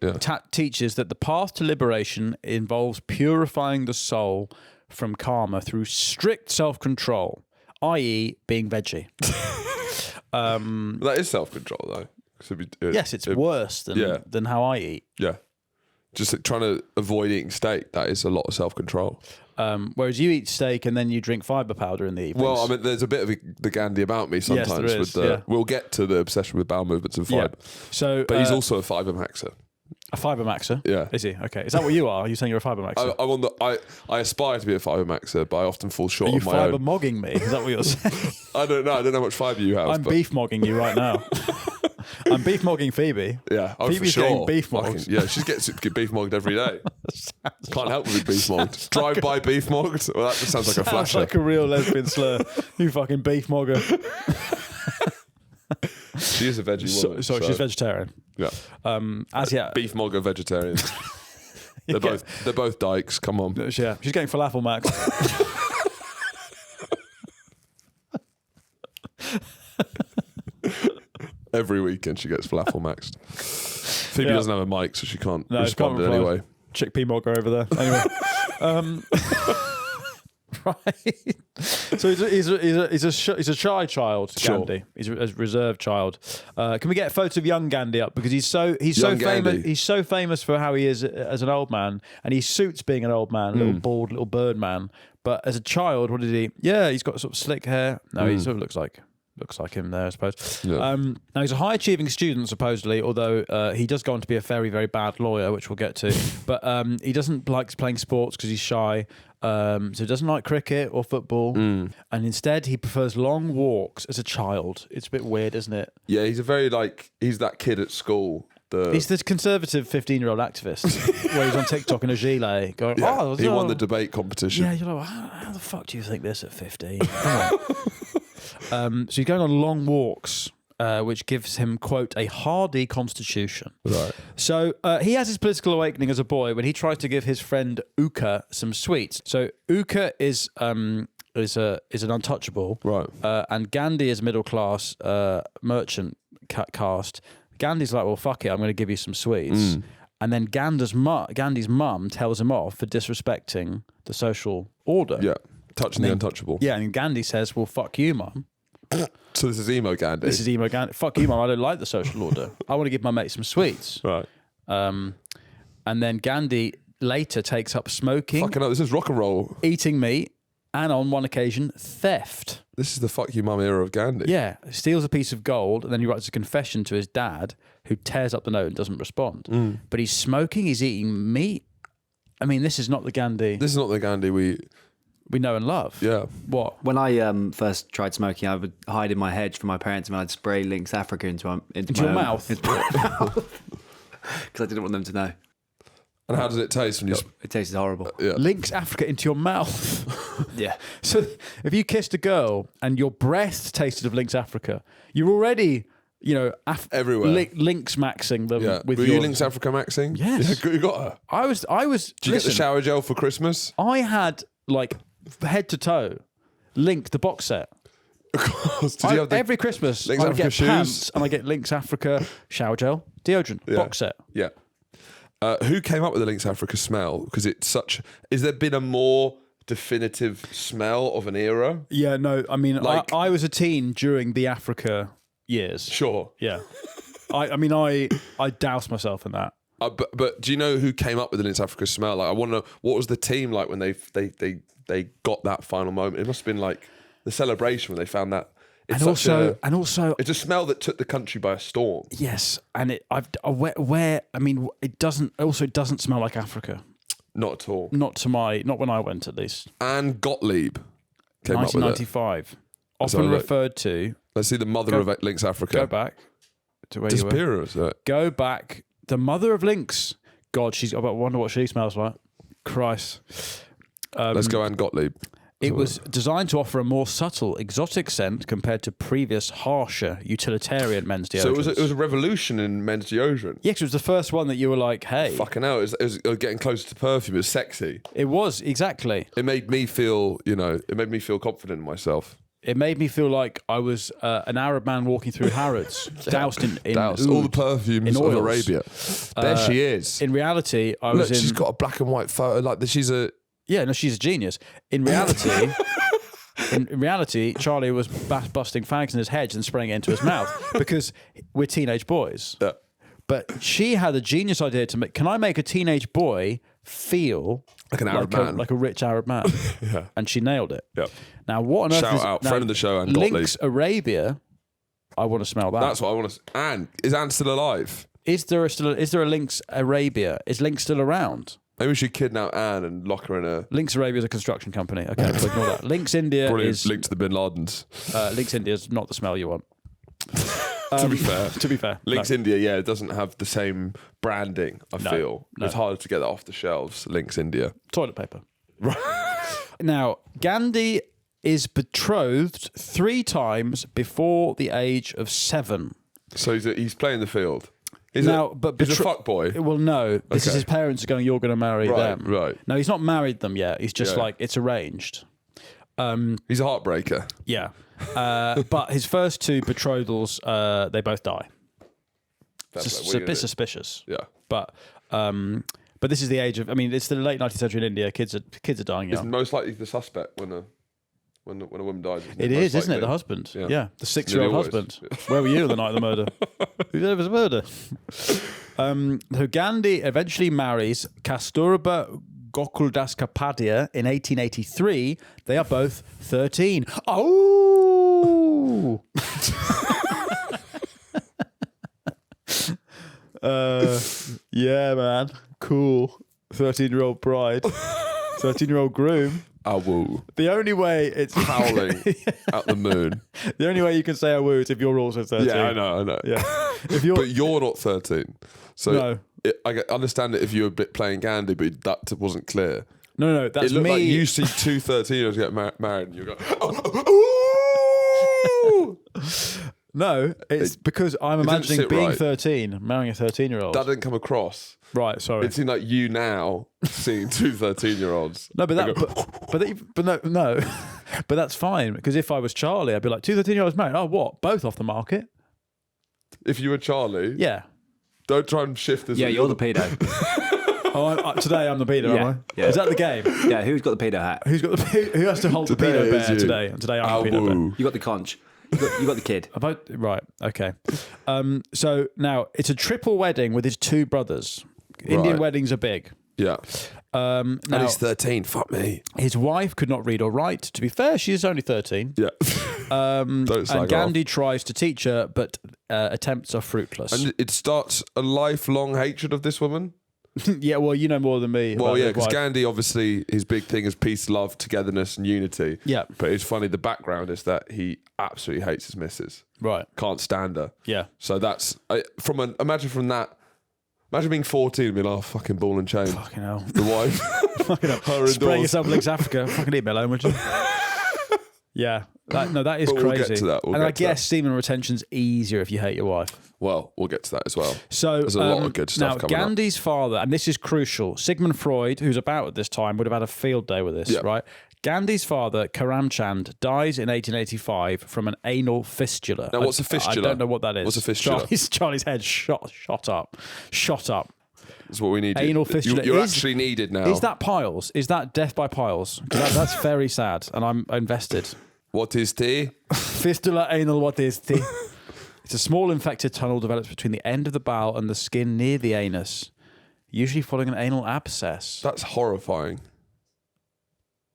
teaches that the path to liberation involves purifying the soul from karma through strict self-control, i.e., being veggie. That is self-control, though. Yes, it's worse than how I eat. Yeah. Just trying to avoid eating steak, that is a lot of self-control. Whereas you eat steak and then you drink fibre powder in the evenings. Well, I mean, there's a bit of the Gandhi about me sometimes. Yes, there is, We'll get to the obsession with bowel movements and fibre. So, but he's also a fibre maxer. A fibre maxer? Yeah. Is he? Okay. Is that what you are? Are you saying you're a fibre maxer? I aspire to be a fibre maxer, but I often fall short of my own. Are you fibre mogging me? Is that what you're saying? I don't know. I don't know how much fibre you have. I'm beef mogging you right now. I'm beef mogging Phoebe. Yeah, Phoebe's for sure. getting beef mogged. Yeah, she gets beef mogged every day. Can't help but be beef mogged. Drive by beef mogged. Well, that just sounds like a flasher. Sounds like a real lesbian slur. You fucking beef mogger. She is a veggie woman. So she's vegetarian. Yeah. Beef mogger vegetarian. They're both dykes. Come on. Yeah, she's getting falafel max. Every weekend she gets falafel maxed. Phoebe doesn't have a mic, so she can't respond anyway. Chickpea mogger over there. Anyway. Right. So he's a shy child, Gandhi. Sure. He's a reserved child. Can we get photos of young Gandhi up, because he's so famous. He's so famous for how he is as an old man, and he suits being an old man, little bald, little bird man. But as a child, what did he? Yeah, he's got sort of slick hair. No, he sort of looks like him there, I suppose. Yeah. Now, he's a high-achieving student, supposedly, although he does go on to be a very, very bad lawyer, which we'll get to. But he doesn't like playing sports because he's shy. So he doesn't like cricket or football. And instead, he prefers long walks as a child. It's a bit weird, isn't it? Yeah, he's he's that kid at school. He's this conservative 15-year-old activist where he's on TikTok in a gilet going, he won the debate competition. Yeah, you're like, how the fuck do you think this at 15? Come on. So he's going on long walks, which gives him, quote, a hardy constitution. Right. So he has his political awakening as a boy when he tries to give his friend Uka some sweets. So Uka is an untouchable, right? And Gandhi is middle class merchant caste. Gandhi's like, well, fuck it, I'm going to give you some sweets. And then Gandhi's mum tells him off for disrespecting the social order. Yeah, touching the untouchable. Yeah, and Gandhi says, well, fuck you, mum. So this is emo Gandhi. This is emo Gandhi. Fuck you, mum. I don't like the social order. I want to give my mate some sweets. Right. And then Gandhi later takes up smoking. Fucking hell, this is rock and roll. Eating meat, and on one occasion, theft. This is the fuck you mum era of Gandhi. Yeah. Steals a piece of gold, and then he writes a confession to his dad, who tears up the note and doesn't respond. But he's smoking, he's eating meat. I mean, this is not the Gandhi. This is not the Gandhi we know and love. Yeah. What? When I first tried smoking, I would hide in my hedge from my parents, and I'd spray Lynx Africa into your mouth. Because I didn't want them to know. And how does it taste when you? It tasted horrible. Lynx Africa into your mouth. Yeah. So if you kissed a girl and your breath tasted of Lynx Africa, you're already, everywhere. Lynx maxing them. Yeah. With Were you Lynx Africa maxing? Yes. Yeah, you got her. I was. Did you get the shower gel for Christmas? I had head to toe Link the box set. Of course. Did you have every Christmas Lynx I Africa get shoes? pants and I get Lynx Africa shower gel, deodorant, box set. Yeah. Who came up with the Lynx Africa smell? Because it's such. Is there been a more definitive smell of an era? Yeah, no. I mean, I was a teen during the Africa years. Sure. Yeah. I doused myself in that. But do you know who came up with the Lynx Africa smell? Like, I want to know, what was the team like when they got that final moment? It must have been like the celebration when they found that. It's it's a smell that took the country by a storm. Yes, and it doesn't smell like Africa. Not at all. Not when I went, at least. Anne Gottlieb came up with it. 1995. Often referred to. Let's see the mother of Lynx Africa. Go back to where you were. Go back. The mother of Lynx. God, I wonder what she smells like. Christ. Let's go Anne Gottlieb. It was designed to offer a more subtle, exotic scent compared to previous, harsher, utilitarian men's deodorants. So it was a revolution in men's deodorant. Yeah, 'cause it was the first one that you were like, hey. Fucking hell, it was getting closer to perfume. It was sexy. It was, exactly. It made me feel, confident in myself. It made me feel like I was an Arab man walking through Harrods, doused in all the oud, perfumes of Arabia. There she is. In reality, she's got a black and white photo. Like she's a... Yeah, no, she's a genius. In reality, Charlie was busting fags in his hedge and spraying it into his mouth because we're teenage boys. Yeah. But she had a genius idea to make. Can I make a teenage boy feel like an Arab man, like a rich Arab man? Yeah. And she nailed it. Yeah. Now, what on earth? Shout out, friend of the show, Anne Gottlieb. Lynx Arabia. I want to smell that. That's what I want to. Anne, is Anne still alive? Is there a Lynx Arabia? Is Lynx still around? Maybe we should kidnap Anne and lock her in a... Lynx Arabia is a construction company. Okay, so ignore that. Lynx India is... linked to the Bin Ladens. Lynx India is not the smell you want. To be fair. Lynx no. India, it doesn't have the same branding, I feel. No. It's harder to get that off the shelves, Lynx India. Toilet paper. Right. Now, Gandhi is betrothed 3 times before the age of 7. So he's playing the field. He's a fuck boy. Well, no. This is his parents are going, you're going to marry them. Right. No, he's not married them yet. He's just like, it's arranged. He's a heartbreaker. Yeah. But his first 2 betrothals, they both die. It's a bit suspicious. Yeah. But this is the age of, it's the late 19th century in India. Kids are dying young. It's most likely the suspect when a woman dies. It is, isn't it? The husband. Yeah. The 6-year-old husband. Where were you the night of the murder? There was a murder. So Gandhi eventually marries Kasturba Gokuldas Kapadia in 1883. They are both 13. Oh! Yeah, man. Cool. 13-year-old bride. 13-year-old groom. AWOOO. The only way it's howling at the moon. The only way you can say AWOOO is if you're also 13. Yeah, I know. Yeah. But you're not 13. So no. I understand it if you were playing Gandhi, but that wasn't clear. No, that's me. It looked like you see 2 13-year-olds get married and you go, ooh! No, it's because I'm imagining being 13, marrying a 13-year-old. That didn't come across. Right, sorry. It seemed like you now seeing 2 13-year-olds. No, but no. But that's fine, because if I was Charlie, I'd be like, 2 13-year-olds married. Oh, what? Both off the market? If you were Charlie? Yeah. Don't try and shift this. Yeah, you're the pedo. Today I'm the pedo, am I? Yeah. Is that the game? Yeah, who's got the pedo hat? Who has to hold the pedo bear today? And today I'm the pedo bear. You got the conch. You got the kid. Right, okay. So now it's a triple wedding with his 2 brothers. Indian weddings are big. Yeah. Now, and he's 13. Fuck me. His wife could not read or write. To be fair, she is only 13. Yeah. And Gandhi tries to teach her, but attempts are fruitless. And it starts a lifelong hatred of this woman. Yeah, well, you know more than me. Well, yeah, because Gandhi, obviously, his big thing is peace, love, togetherness, and unity. Yeah. But it's funny, the background is that he absolutely hates his missus. Right. Can't stand her. Yeah. So that's, imagine being 14 and being, oh, fucking ball and chain. Fucking hell. The wife. Fucking hell. Spraying yourself Lynx Africa. Fucking leave me alone, would you? Yeah. That is but crazy. We'll get to that. And I guess semen retention's easier if you hate your wife. Well, we'll get to that as well. So there's a lot of good stuff coming up. Gandhi's father, and this is crucial, Sigmund Freud, who's about at this time, would have had a field day with this, right? Gandhi's father, Karamchand, dies in 1885 from an anal fistula. Now, what's a fistula? I don't know what that is. What's a fistula? Charlie's head shot up. That's what we need. Anal fistula. You're actually needed now. Is that piles? Is that death by piles? That's very sad, and I'm invested. What is tea? Fistula anal, what is tea? It's a small infected tunnel develops between the end of the bowel and the skin near the anus. usually following an anal abscess. That's horrifying.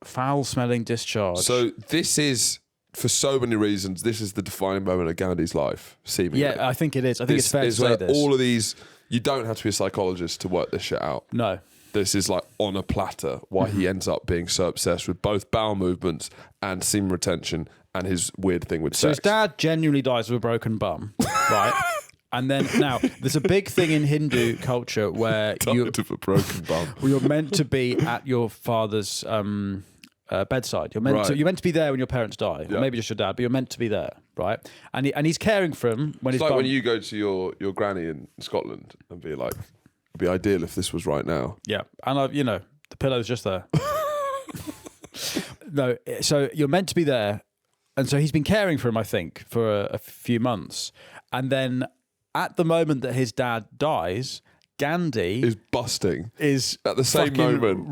Foul-smelling discharge. So this is, for so many reasons, this is the defining moment of Gandhi's life, seemingly. yeah, I think it is. I think it's fair to say where this. all of these, you don't have to be a psychologist to work this shit out. No. This is like on a platter why he ends up being so obsessed with both bowel movements and semen retention and his weird thing with So sex. his dad genuinely dies of a broken bum, right? And then now there's a big thing in Hindu culture where Died of a broken bum. you're meant to be at your father's bedside. You're meant to be there when your parents die, Yeah. or maybe just your dad, but you're meant to be there, right? And he's caring for him when It's his like bum. when you go to your granny in Scotland and be like, it'd be ideal if this was right now. Yeah, and the pillow's just there. No, so you're meant to be there, and so he's been caring for him, I think, for a few months, and then at the moment that his dad dies, Gandhi Is busting is at the same fucking moment.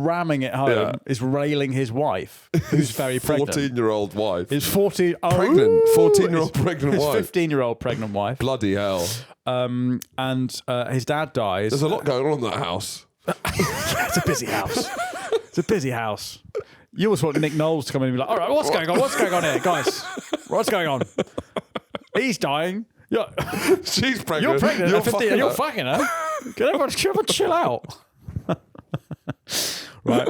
ramming it home, Yeah. is railing his wife, who's very pregnant. 14-year-old wife. His 14 Pregnant. 14-year-old pregnant his wife. 15-year-old pregnant wife. Bloody hell. And his dad dies. There's a lot going on in that house. It's a busy house. It's a busy house. You always want Nick Knowles to come in and be like, all right, what's going on? What's going on here, guys? What's going on? He's dying. She's pregnant. You're pregnant. At 15. You're her. fucking her. Can everyone chill out? Right.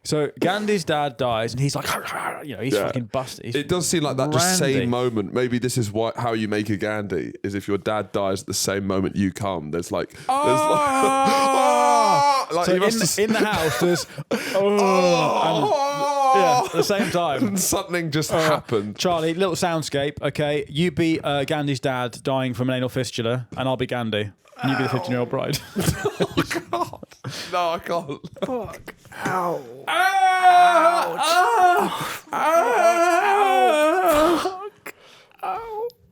So Gandhi's dad dies, and he's like, he's Yeah. fucking busted. He's It does seem like that just randy. same moment. Maybe this is how you make a Gandhi, is if your dad dies at the same moment you come. There's like like So you must in the house, there's at the same time. something just happened. Charlie, little soundscape. Okay, you be Gandhi's dad dying from an anal fistula, and I'll be Gandhi, and you be the 15-year-old bride. No, I can't. Fuck.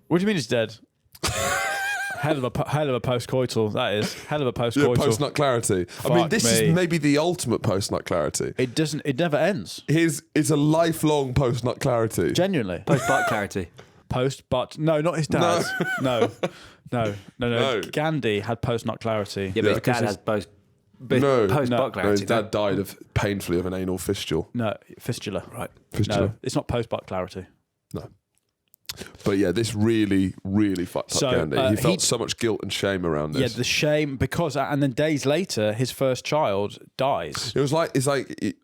What do you mean it's dead? hell of a post-coital, that is. Hell of a post-coital. Post nut clarity. I mean, Fuck this me. is maybe the ultimate post nut clarity. It never ends. It's a lifelong post nut clarity. Genuinely. Post-butt clarity. Post-butt. No, not his dad. No. No. Gandhi had post-nut clarity. Yeah, but his dad has post-butt No, clarity. his dad died painfully of an anal fistula. No, fistula. Right. Fistula. No, it's not post-butt clarity. No. But yeah, this really, really fucked So, up Gandhi. He felt he- so much guilt and shame around Yeah, this. the shame and then days later, his first child dies. It's like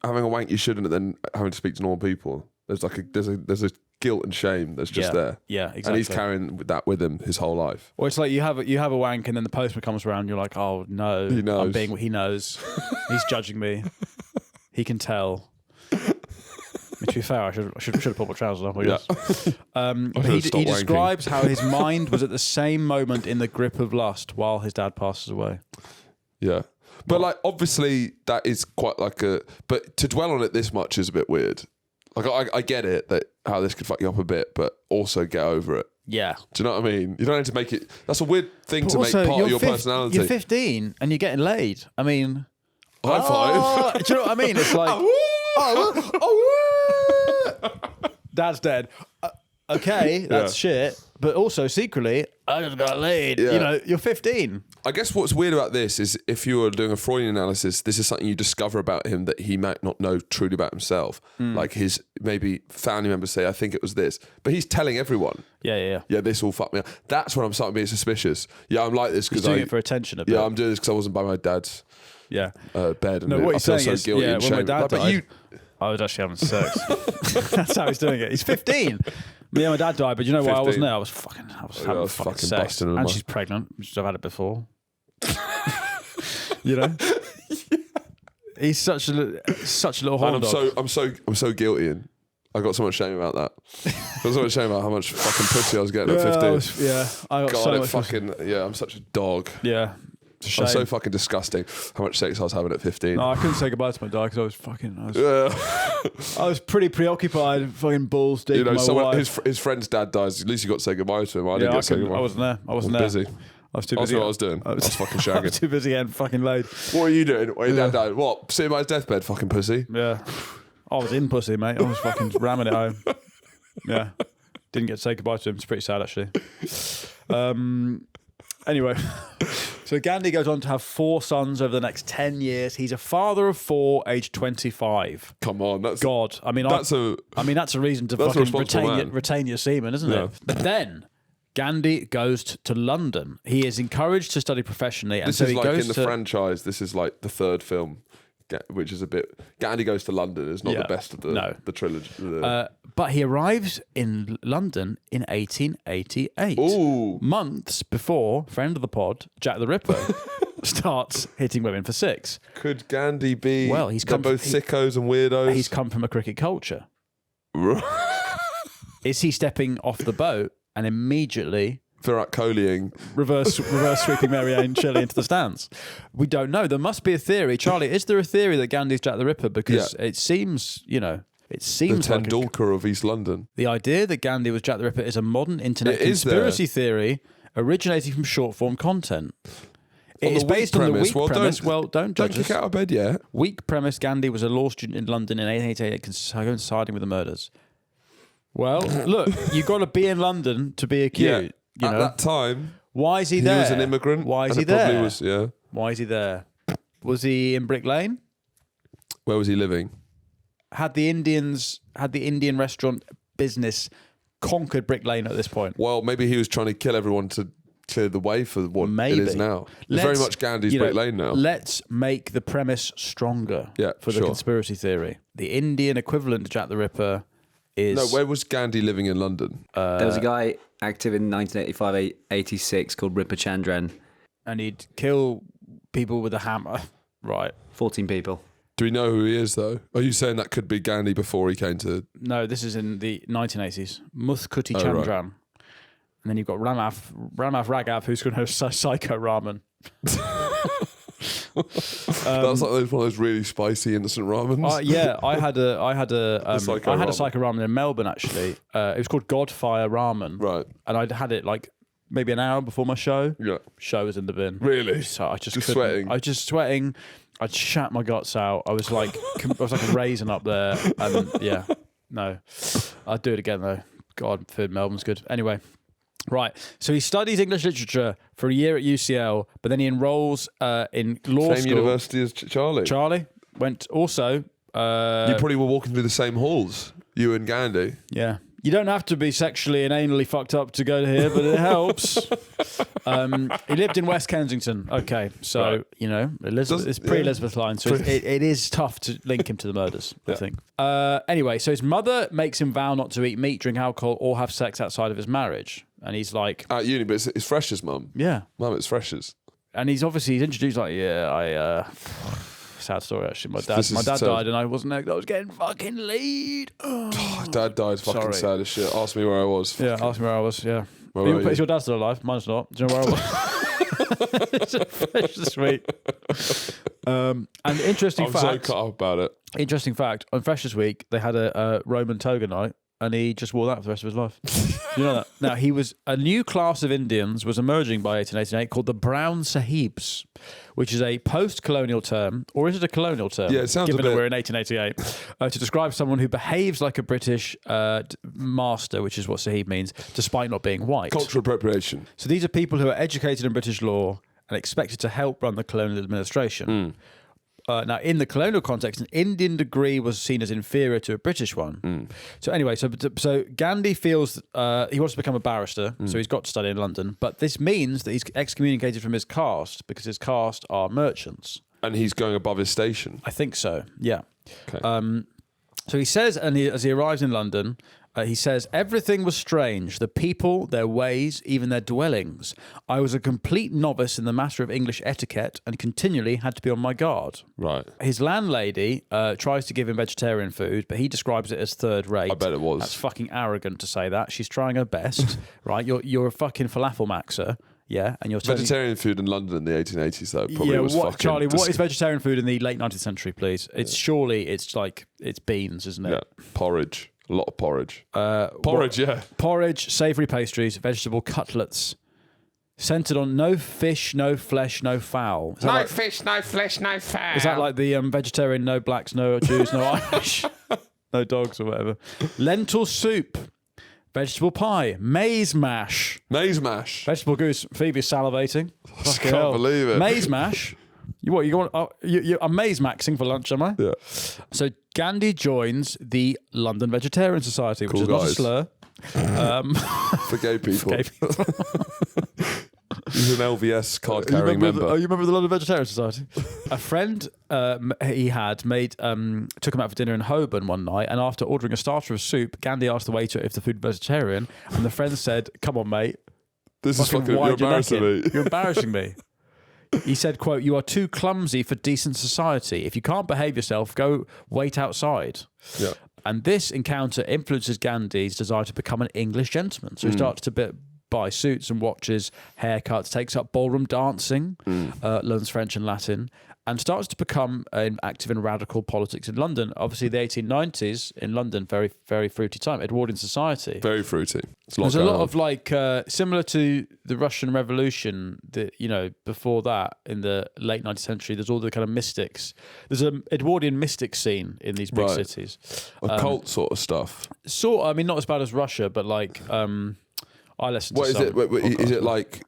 having a wank you shouldn't, and then having to speak to normal people. There's a guilt and shame that's just there. Yeah, exactly. And he's carrying that with him his whole life. Or it's like you have a wank, and then the postman comes around. You're like, oh no, He knows. he knows. He's judging me. He can tell. I mean, to be fair, I should have put my trousers on. I guess. But he stopped wanking. describes how his mind was at the same moment in the grip of lust while his dad passes away. Yeah. But like, obviously, that is quite like but to dwell on it this much is a bit weird. Like, I get it that how this could fuck you up a bit, but also get over it. Yeah. Do you know what I mean? You don't need to make it. That's a weird thing But to make also, part of your you're personality. You're 15 and you're getting laid. I mean, High five. do you know what I mean? It's like, dad's dead. Okay, that's shit. But also, secretly, I just got laid. Yeah. You know, you're 15. I guess what's weird about this is if you were doing a Freudian analysis, this is something you discover about him that he might not know truly about himself. Like his maybe family members say, I think it was this. But he's telling everyone, Yeah. yeah, this all fucked me up. That's when I'm starting to be suspicious. Yeah, I'm like this He's because doing it for attention a bit. Yeah, I'm doing this because I wasn't by my dad's Yeah. bed. And No, what I he's feel saying so is, guilty yeah, and when my shame. dad Like, but died, you, I was actually having sex. That's how he's doing it. He's 15. Yeah, my dad died, but you know why I 15. wasn't there? I was having was fucking fucking sex. busting them And up. she's pregnant, which I've had it before. You know? He's such a little horn and dog. I'm so guilty, and I got so much shame about that. I got so much shame about how much fucking pussy I was getting at 15. I got God, so it much. fucking I'm such a dog. Yeah. Shame. I'm so fucking disgusting. How much sex I was having at 15. No, I couldn't say goodbye to my dad because Yeah. I was pretty preoccupied, fucking balls deep. You know, in my someone wife. his friend's dad dies. At least you got to say goodbye to him. I Yeah, didn't I get to say couldn't. goodbye. I wasn't there. I wasn't I there. was busy. I was too That's busy. what I was doing. I was fucking shagging. I was too busy getting fucking laid. What were you doing when your dad died? What? Sitting by his deathbed, fucking pussy? Yeah. I was in pussy, mate. I was fucking ramming it home. Yeah. Didn't get to say goodbye to him. It's pretty sad, actually. Anyway, so Gandhi goes on to have 4 sons over the next 10 years. He's a father of 4, aged 25. Come on, that's God, I mean, that's a that's a reason to that's a fucking responsible man. retain your semen, isn't Yeah. it? But then Gandhi goes to London. He is encouraged to study professionally, and This so is he like goes in the to franchise. This is like the 3rd film, which is a bit. Gandhi Goes to London is not Yeah. the best of the trilogy. but he arrives in London in 1888. Ooh. Months before friend of the pod, Jack the Ripper, starts hitting women for 6. Could Gandhi be? Well, he's they're come- both he- sickos and weirdos. He's come from a cricket culture. Is he stepping off the boat and immediately Virat Kohliing. reverse sweeping Marianne Shelley into the stands? We don't know. There must be a theory. Charlie, is there a theory that Gandhi's Jack the Ripper? Because it seems, it The seems like Tendulkar of East London. the idea that Gandhi was Jack the Ripper is a modern internet It is conspiracy theory originating from short form content. It On is the weak based on the premise. weak Well, premise. don't Don't Don't judge us. kick out of bed yet. Weak premise. Gandhi was a law student in London in 1888, coinciding with the murders. Well, look, you've got to be in London to be accused. You At know, that time, why is he he there? was an immigrant. Why is and he it probably there? Was, yeah. Why is he there? Was he in Brick Lane? Where was he living? Had the Indian restaurant business conquered Brick Lane at this point? Well, maybe he was trying to kill everyone to clear the way for what Maybe. it is now. It's very much Gandhi's Brick Lane now. Let's make the premise stronger for the sure. conspiracy theory. The Indian equivalent to Jack the Ripper is... No, where was Gandhi living in London? There was a guy active in 1985-86 called Ripper Chandran. And he'd kill people with a hammer. Right. 14 people. Do we know who he is, though? Are you saying that could be Gandhi before he came to... No, this is in the 1980s. Muthkuti Oh, Chandran. right. And then you've got Ramath Raghav, who's going to have Psycho Ramen. That's like one of those really spicy innocent ramens. Yeah, I had a Psycho I had a Ramen. Psycho Ramen in Melbourne actually. It was called Godfire Ramen. Right. And I'd had it like maybe an hour before my show. Yeah. Show was in the bin. Really? So I just Just couldn't. sweating? I was just sweating. I'd shat my guts out. I was like a raisin up there. And yeah, no. I'd do it again though. God, food Melbourne's good. Anyway. Right, so he studies English literature for a year at UCL, but then he enrolls in law Same school. university as Charlie. Charlie went also. You probably were walking through the same halls, you and Gandhi. Yeah. You don't have to be sexually and anally fucked up to go to here, but it helps. He lived in West Kensington. Okay, so, Right. Elizabeth, it's pre-Elizabeth line, so it is tough to link him to the murders, I think. Anyway, so his mother makes him vow not to eat meat, drink alcohol, or have sex outside of his marriage. And he's like... At uni, but it's Fresh's mum. Yeah. Mum, it's Fresh's. And he's introduced like, sad story actually. My dad This is sad. died and I wasn't there. I was getting fucking laid. Dad died fucking Sorry. sad as shit. Ask me where I was. Yeah, ask me where I was. Yeah. Where were you? Is your dad still alive? Mine's not. Do you know where I was? It's just sweet. And interesting I'm fact. so cut up about it. Interesting fact. On Freshers Week, they had a Roman toga night, and he just wore that for the rest of his life. You know that? Now a new class of Indians was emerging by 1888 called the Brown Sahibs, which is a post-colonial term, or is it a colonial term? Yeah, it sounds given a bit- that we're in 1888, to describe someone who behaves like a British master, which is what Sahib means, despite not being white. Cultural appropriation. So these are people who are educated in British law and expected to help run the colonial administration. Now, in the colonial context, an Indian degree was seen as inferior to a British one. So anyway, so Gandhi feels he wants to become a barrister, so he's got to study in London. But this means that he's excommunicated from his caste because his caste are merchants. And he's going above his station. I think so, yeah. Okay. So he says, as he arrives in London, he says, everything was strange. The people, their ways, even their dwellings. I was a complete novice in the matter of English etiquette and continually had to be on my guard. Right. His landlady tries to give him vegetarian food, but he describes it as third rate. I bet it was. That's fucking arrogant to say that. She's trying her best, right? You're a fucking falafel maxer. Yeah, and you're telling Vegetarian food in London in the 1880s, though, probably was fucking... Charlie, what is vegetarian food in the late 19th century, please? It's surely it's beans, isn't it? Yeah, porridge. A lot of porridge. Porridge, yeah. Porridge, savoury pastries, vegetable cutlets, centred on no fish, no flesh, no fowl. Is that like, fish, no flesh, no fowl. is that like the vegetarian, no blacks, no Jews, no Irish, no dogs or whatever? Lentil soup, Vegetable pie, maize mash, Maize mash. vegetable goose. Phoebe's salivating. I Fucking can't hell. believe it. Maize mash. I'm maize maxing for lunch, am I? Yeah. So Gandhi joins the London Vegetarian Society, which Cool is not a guys. slur. For gay people. Gay people. He's an LVS card You carrying remember member. you remember the London Vegetarian Society? A friend he had took him out for dinner in Holborn one night, and after ordering a starter of soup, Gandhi asked the waiter if the food was vegetarian, and the friend said, "Come on, mate, This is fucking, you're wide your neck embarrassing in. me. You're embarrassing me." He said, quote, "You are too clumsy for decent society. If you can't behave yourself, go wait outside." Yeah. And this encounter influences Gandhi's desire to become an English gentleman. So he starts to buy suits and watches, haircuts, takes up ballroom dancing, learns French and Latin, and starts to become active in radical politics in London. Obviously, the 1890s in London, very, very fruity time. Edwardian society. Very fruity. There's a lot of similar to the Russian Revolution. Before that, in the late 19th century, there's all the kind of mystics. There's an Edwardian mystic scene in these big cities. Occult sort of stuff. I mean, not as bad as Russia, but I listen to What is some it? Is it like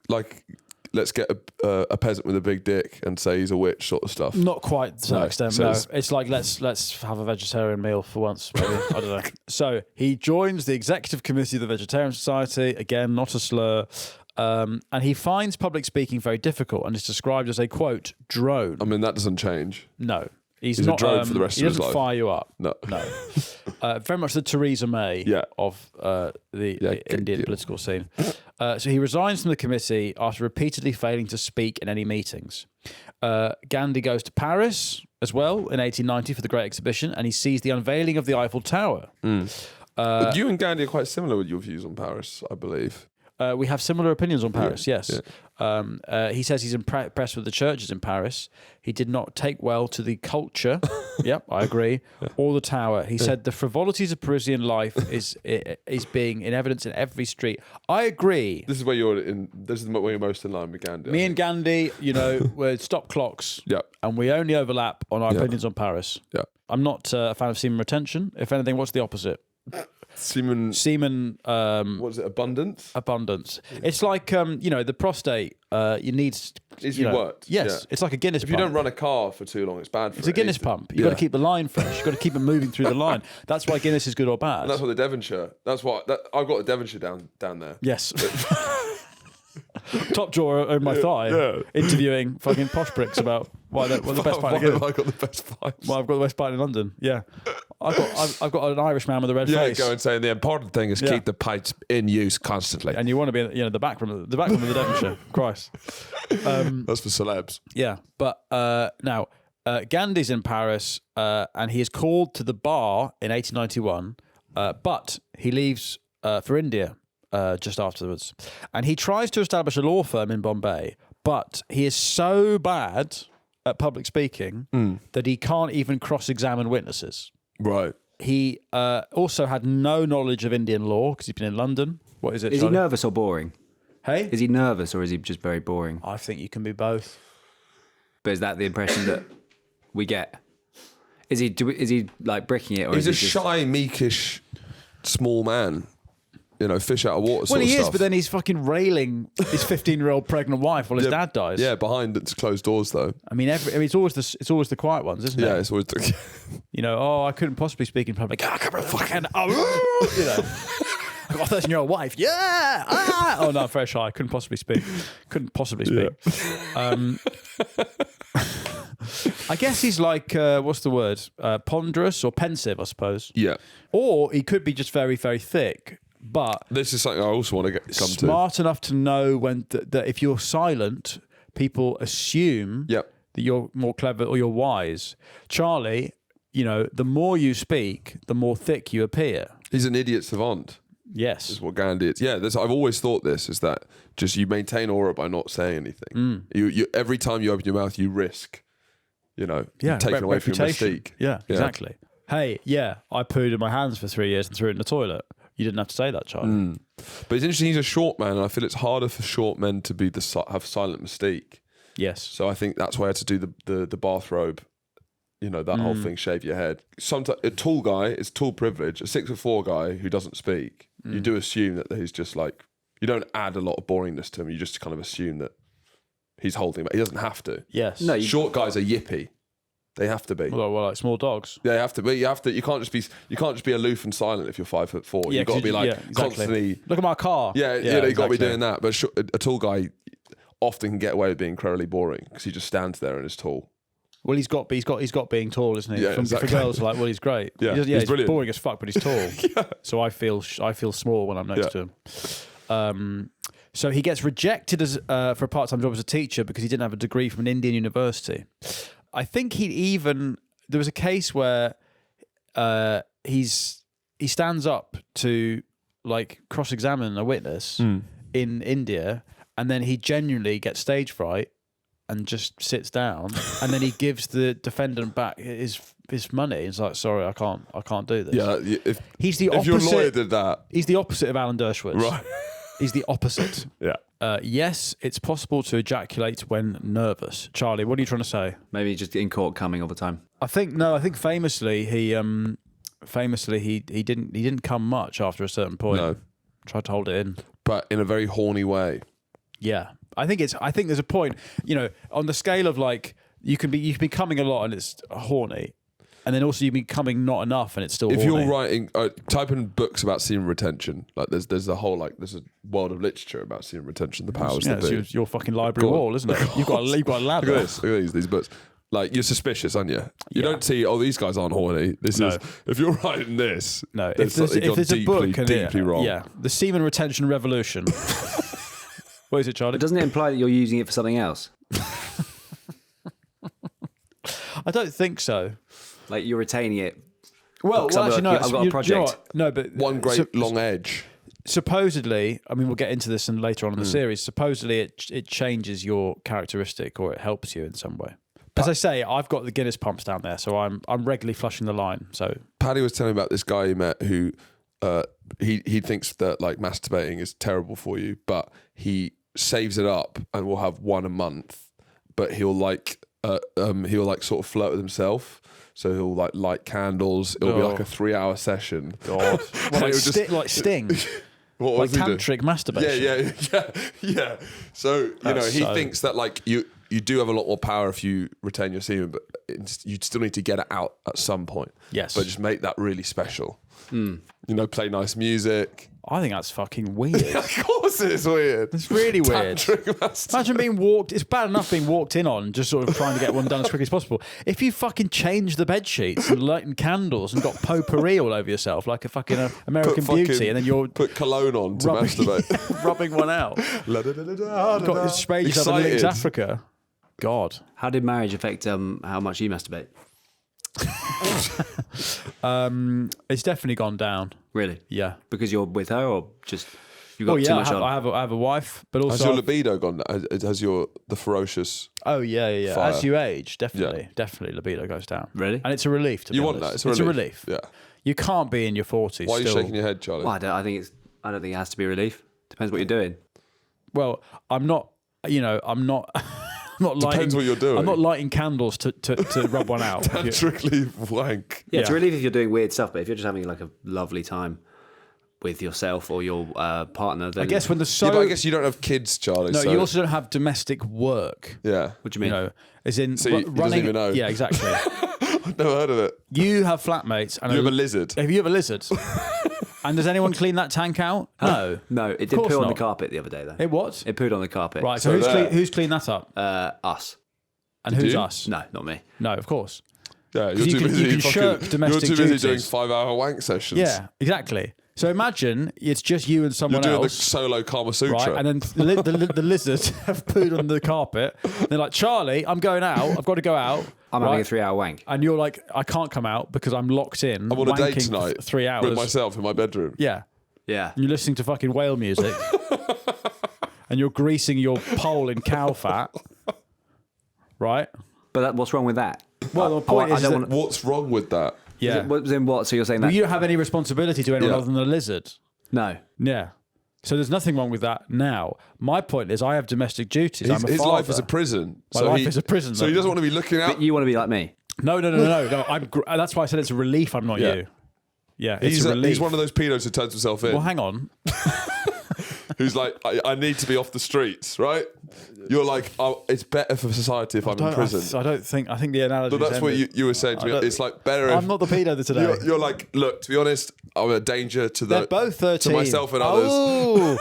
let's get a peasant with a big dick and say he's a witch sort of stuff? Not quite to that extent, so no. it's- It's like let's have a vegetarian meal for once. Maybe. I don't know. So he joins the executive committee of the Vegetarian Society. Again, not a slur. And he finds public speaking very difficult and is described as a, quote, drone. I mean, that doesn't change. No. He's a not drone for the rest he of his doesn't life. fire you up. No. Very much the Theresa May Yeah. of the Indian political scene. So he resigns from the committee after repeatedly failing to speak in any meetings. Gandhi goes to Paris as well in 1890 for the Great Exhibition, and he sees the unveiling of the Eiffel Tower. But you and Gandhi are quite similar with your views on Paris, I believe. We have similar opinions on Paris, yes. yeah. He says he's impressed with the churches in Paris. He did not take well to the culture. Yep, I agree. Or the tower. He said the frivolities of Parisian life is being in evidence in every street. I agree. This is where you're most in line with Gandhi. Me and Gandhi, we're stop clocks. Yeah. And we only overlap on our opinions on Paris. Yeah. I'm not a fan of semen retention. If anything, what's the opposite? Semen. Semen What is it? Abundance. abundance. It's like the prostate. You need. Needs to be worked. Yes, Yeah. it's like a Guinness. If pump. you don't run a car for too long, it's bad for It's a Guinness pump. You've got to keep the line fresh. You've got to keep it moving through the line. That's why Guinness is good or bad. And that's what the Devonshire. I've got the Devonshire down there. Yes. Top drawer over my thigh, interviewing fucking posh pricks about why the best pint. Why have I got the best pints? Well, I've got the best pint in London. Yeah, I've got an Irish man with a red Yeah, face. go and say the important thing is keep the pints in use constantly. And you want to be in the back room of the Devonshire. Christ. That's for celebs. Yeah, but now Gandhi's in Paris, and he is called to the bar in 1891, but he leaves for India just afterwards, and he tries to establish a law firm in Bombay, but he is so bad at public speaking that he can't even cross-examine witnesses. Right. He also had no knowledge of Indian law because he'd been in London. What is it? Is he Charlie? nervous or boring? Hey, Is he nervous or is he just very boring? I think you can be both. But is that the impression that we get? Is he like bricking it, or He's is a he just... shy, meekish, small man. Fish out of water sort Well, of he stuff. is, but then he's fucking railing his 15-year-old pregnant wife while his dad dies. Yeah, behind closed doors, though. I mean, it's always the quiet ones, isn't it? Yeah, it's always... I couldn't possibly speak in public. I can't fucking, I've got a 13-year-old wife. Yeah. Ah! Oh no, I'm very shy. Couldn't possibly speak. I guess he's like, what's the word? Ponderous or pensive, I suppose. Yeah. Or he could be just very, very thick. But This is something I also want to come to. smart enough to know when that if you're silent, people assume Yep. that you're more clever or you're wise. Charlie, the more you speak, the more thick you appear. He's an idiot savant. Yes. Is what Gandhi is. Yeah, I've always thought this is that just you maintain aura by not saying anything. You every time you open your mouth, you risk, taking away from your mystique. Yeah, exactly. Hey, I pooed in my hands for 3 years and threw it in the toilet. You didn't have to say that, Charlie. But it's interesting. He's a short man, and I feel it's harder for short men to be have silent mystique. Yes. So I think that's why I had to do the bathrobe. That whole thing, shave your head. Sometimes a tall guy is tall privilege. A 6'4" guy who doesn't speak You do assume that he's just like, you don't add a lot of boringness to him. You just kind of assume that he's holding back. He doesn't have to. Yes. No, Short guys are yippy. They have to be. Well, like small dogs. Yeah, you have to be. You have to. You can't just be aloof and silent if you're 5'4". Yeah, You've got to be like exactly. constantly. Look at my car. Yeah, you got to be exactly. doing that. But a tall guy often can get away with being incredibly boring because he just stands there and is tall. Well, he's got being tall, isn't he? Yeah, exactly. For girls, are like, well, he's great. Yeah, he's brilliant. boring as fuck, but he's tall. So I feel small when I'm next to him. So he gets rejected as for a part-time job as a teacher because he didn't have a degree from an Indian university. I think there was a case where he stands up to like cross-examine a witness in India, and then he genuinely gets stage fright and just sits down, and then he gives the defendant back his money. He's like, "Sorry, I can't do this." Yeah, He's the if opposite. your lawyer did that, He's the opposite of Alan Dershowitz. right? He's the opposite. Yeah. Yes, it's possible to ejaculate when nervous. Charlie, what are you trying to say? Maybe just in court coming all the time. I think famously he didn't come much after a certain point. No, Tried to hold it in. but in a very horny way. Yeah. I think there's a point, on the scale of like you can be coming a lot and it's horny, and then also you be coming not enough and it's still If horny. you're writing, type in books about semen retention. Like there's a whole there's a world of literature about semen retention. The powers that it's be. your fucking library Go on. wall, isn't it? You've got a ladder. Look at this. Look at these books. Like you're suspicious, aren't you? You don't see. Oh, these guys aren't horny. This is. If you're writing this, No, there's if something gone there's a book and deeply wrong. Yeah, the semen retention revolution. What is it, Charlie? But doesn't it imply that you're using it for something else? I don't think so. Like you're retaining it. Well, Because actually, no. I've got a project. No, but One great long edge. supposedly, I mean, we'll get into this later on in the series. Supposedly, it changes your characteristic, or it helps you in some way. As I say, I've got the Guinness pumps down there, so I'm regularly flushing the line. So Paddy was telling me about this guy he met who he thinks that like masturbating is terrible for you, but he saves it up and will have one a month. But he'll sort of flirt with himself. So he'll like light candles. It'll be like a 3-hour session. God, And like, it'll just- like Sting, What like was he doing? tantric masturbation. Yeah. So That's he so- thinks that like you do have a lot more power if you retain your semen, but you still need to get it out at some point. Yes. But just make that really special. Play nice music. I think that's fucking weird. Of course, it's weird. It's really weird. Tantric masturbation. Imagine being walked. It's bad enough being walked in on, just sort of trying to get one done as quickly as possible. If you fucking change the bed sheets and lighting candles and got potpourri all over yourself like a fucking American Beauty, and then you're put cologne on to rubbing, masturbate. rubbing one out. Got sprayed yourself in Lynx, Africa. God. How did marriage affect how much you masturbate? It's definitely gone down. Really? Yeah. Because you're with her, or just you got Oh too yeah, much on? I have a wife, but also Has your libido gone down? Has the ferocious... oh yeah. fire? As you age, definitely libido goes down. Really? And it's a relief to be You want honest. that? It's a relief. Yeah. You can't be in your 40s. Why are you still. shaking your head, Charlie? Well, I don't think it has to be relief. Depends what you're doing. Well, I'm not. I'm not. I'm not lighting, Depends what you're doing. I'm not lighting candles to rub one out. Tantrically wank. Yeah, it's Yeah. a relief if you're doing weird stuff, but if you're just having like a lovely time with yourself or your partner, then I guess when the Yeah, but I guess you don't have kids, Charlie. no, so you also don't have domestic work. yeah. what do you mean? As in So he doesn't running. even know. Yeah, exactly. I've never heard of it. You have flatmates, and You have a lizard. Have you have a lizard? And does anyone clean that tank out? No. No, it did course poo on the not. carpet the other day though. It what? It pooed on the carpet. Right. So who's cleaned that up? Us. And who's you? us? No, not me. No, of course. Yeah, you can shirk domestic You're too busy doing duties. 5-hour wank sessions. Yeah, exactly. So imagine it's just you and You're someone doing the else. solo Kama Sutra. Right, and then the lizards have pooed on the carpet. They're like, Charlie, I'm going out. I've got to go out. I'm having a 3-hour wank. And you're like, I can't come out because I'm locked in. I'm on a date wanking tonight for 3 hours with myself in my bedroom. Yeah, Yeah. and you're listening to fucking whale music, and you're greasing your pole in cow fat, right? But what's wrong with that? Well, the point I is, don't that- want. What's wrong with that? yeah. Then what? So you're saying that? Well, you don't have any responsibility to anyone Yeah. other than the lizard. No. Yeah. So there's nothing wrong with that now. My point is I have domestic duties. I'm a His father. life is a prison. My life is a prison, So he though. doesn't want to be looking out. But you want to be like me. No. That's why I said it's a relief I'm not Yeah. you. Yeah, it's He's a relief. he's one of those pedos who turns himself in. Well, hang on. Who's like, I need to be off the streets, right? You're like, oh, it's better for society if I'm in prison. I think the analogy. But that's what you were saying to me. It's like better if... I'm not the pedo today. You're like, look, to be honest, I'm a danger to They're both 13. to myself and others. Oh.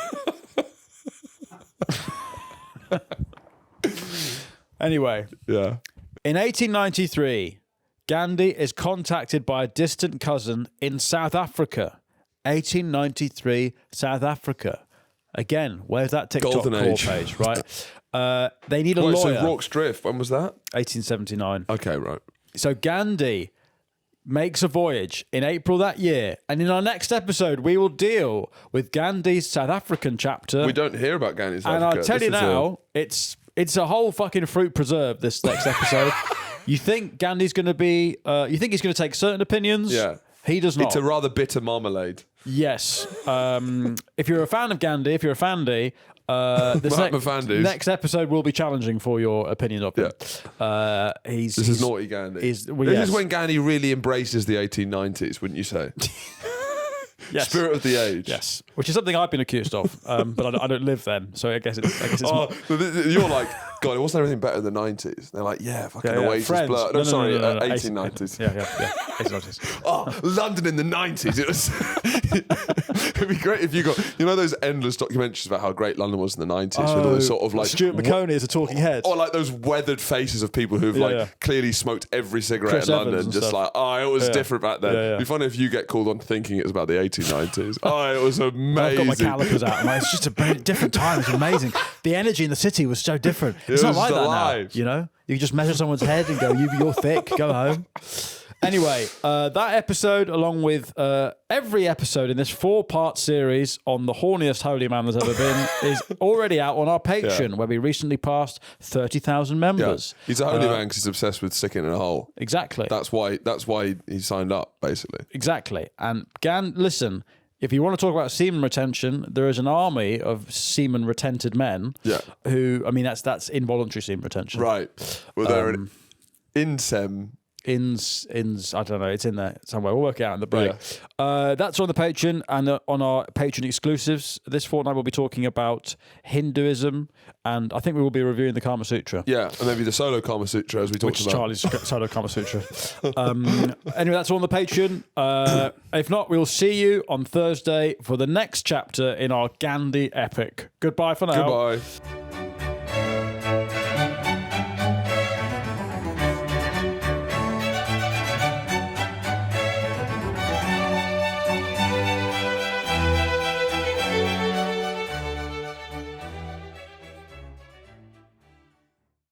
Anyway. Yeah. In 1893, Gandhi is contacted by a distant cousin in South Africa. 1893, South Africa. Again, where's that TikTok Golden core age. page, right? They need a Wait, lawyer. so Rorke's Drift, when was that? 1879. Okay, right. So Gandhi makes a voyage in April that year. And in our next episode, we will deal with Gandhi's South African chapter. We don't hear about Gandhi's And I'll tell you now, it's a whole fucking fruit preserve, this next episode. You think Gandhi's going to be... you think he's going to take certain opinions? Yeah. He does not. It's a rather bitter marmalade. Yes. If you're a fan of Gandhi, if you're a Fandy, this next episode will be challenging for your opinion of him. Yeah. This is naughty Gandhi. This is when Gandhi really embraces the 1890s, wouldn't you say? Yes. Spirit of the age. Yes. Which is something I've been accused of, but I don't live then, so I guess it's you're like, God, it wasn't everything better in the 90s. They're like, yeah, fucking Oasis blur. No, sorry, 1890s. Yeah, 1890s. Oh, London in the 90s. It was. It'd be great if you got, those endless documentaries about how great London was in the 90s with all this sort of like Stuart McConey as a talking head, or like those weathered faces of people who've clearly smoked every cigarette Chris in Evans London, just stuff. like, it was different back then. It'd be funny if you get called on thinking it was about the 1890s. It was amazing. I've got my calipers out. It's just a very different time. It's amazing. The energy in the city was so different. It's not like alive. that now. You can just measure someone's head and go, you're thick, go home. Anyway, that episode, along with every episode in this 4-part series on the horniest holy man there's ever been, is already out on our Patreon, where we recently passed 30,000 members. Yeah. He's a holy man because he's obsessed with sticking in a hole. Exactly. That's why he signed up, basically. Exactly. And listen, if you want to talk about semen retention, there is an army of semen retented men. Yeah. Who, that's involuntary semen retention. Right. Well, they're INSEM. I don't know, it's in there somewhere. We'll work it out in the break. That's on the Patreon, and on our Patreon exclusives this fortnight we'll be talking about Hinduism, and I think we will be reviewing the Kama Sutra. Yeah, and maybe the solo Kama Sutra as we talked about. Which is Charlie's solo Kama Sutra. Anyway, that's all on the Patreon. If not, we'll see you on Thursday for the next chapter in our Gandhi epic. Goodbye for now. Goodbye.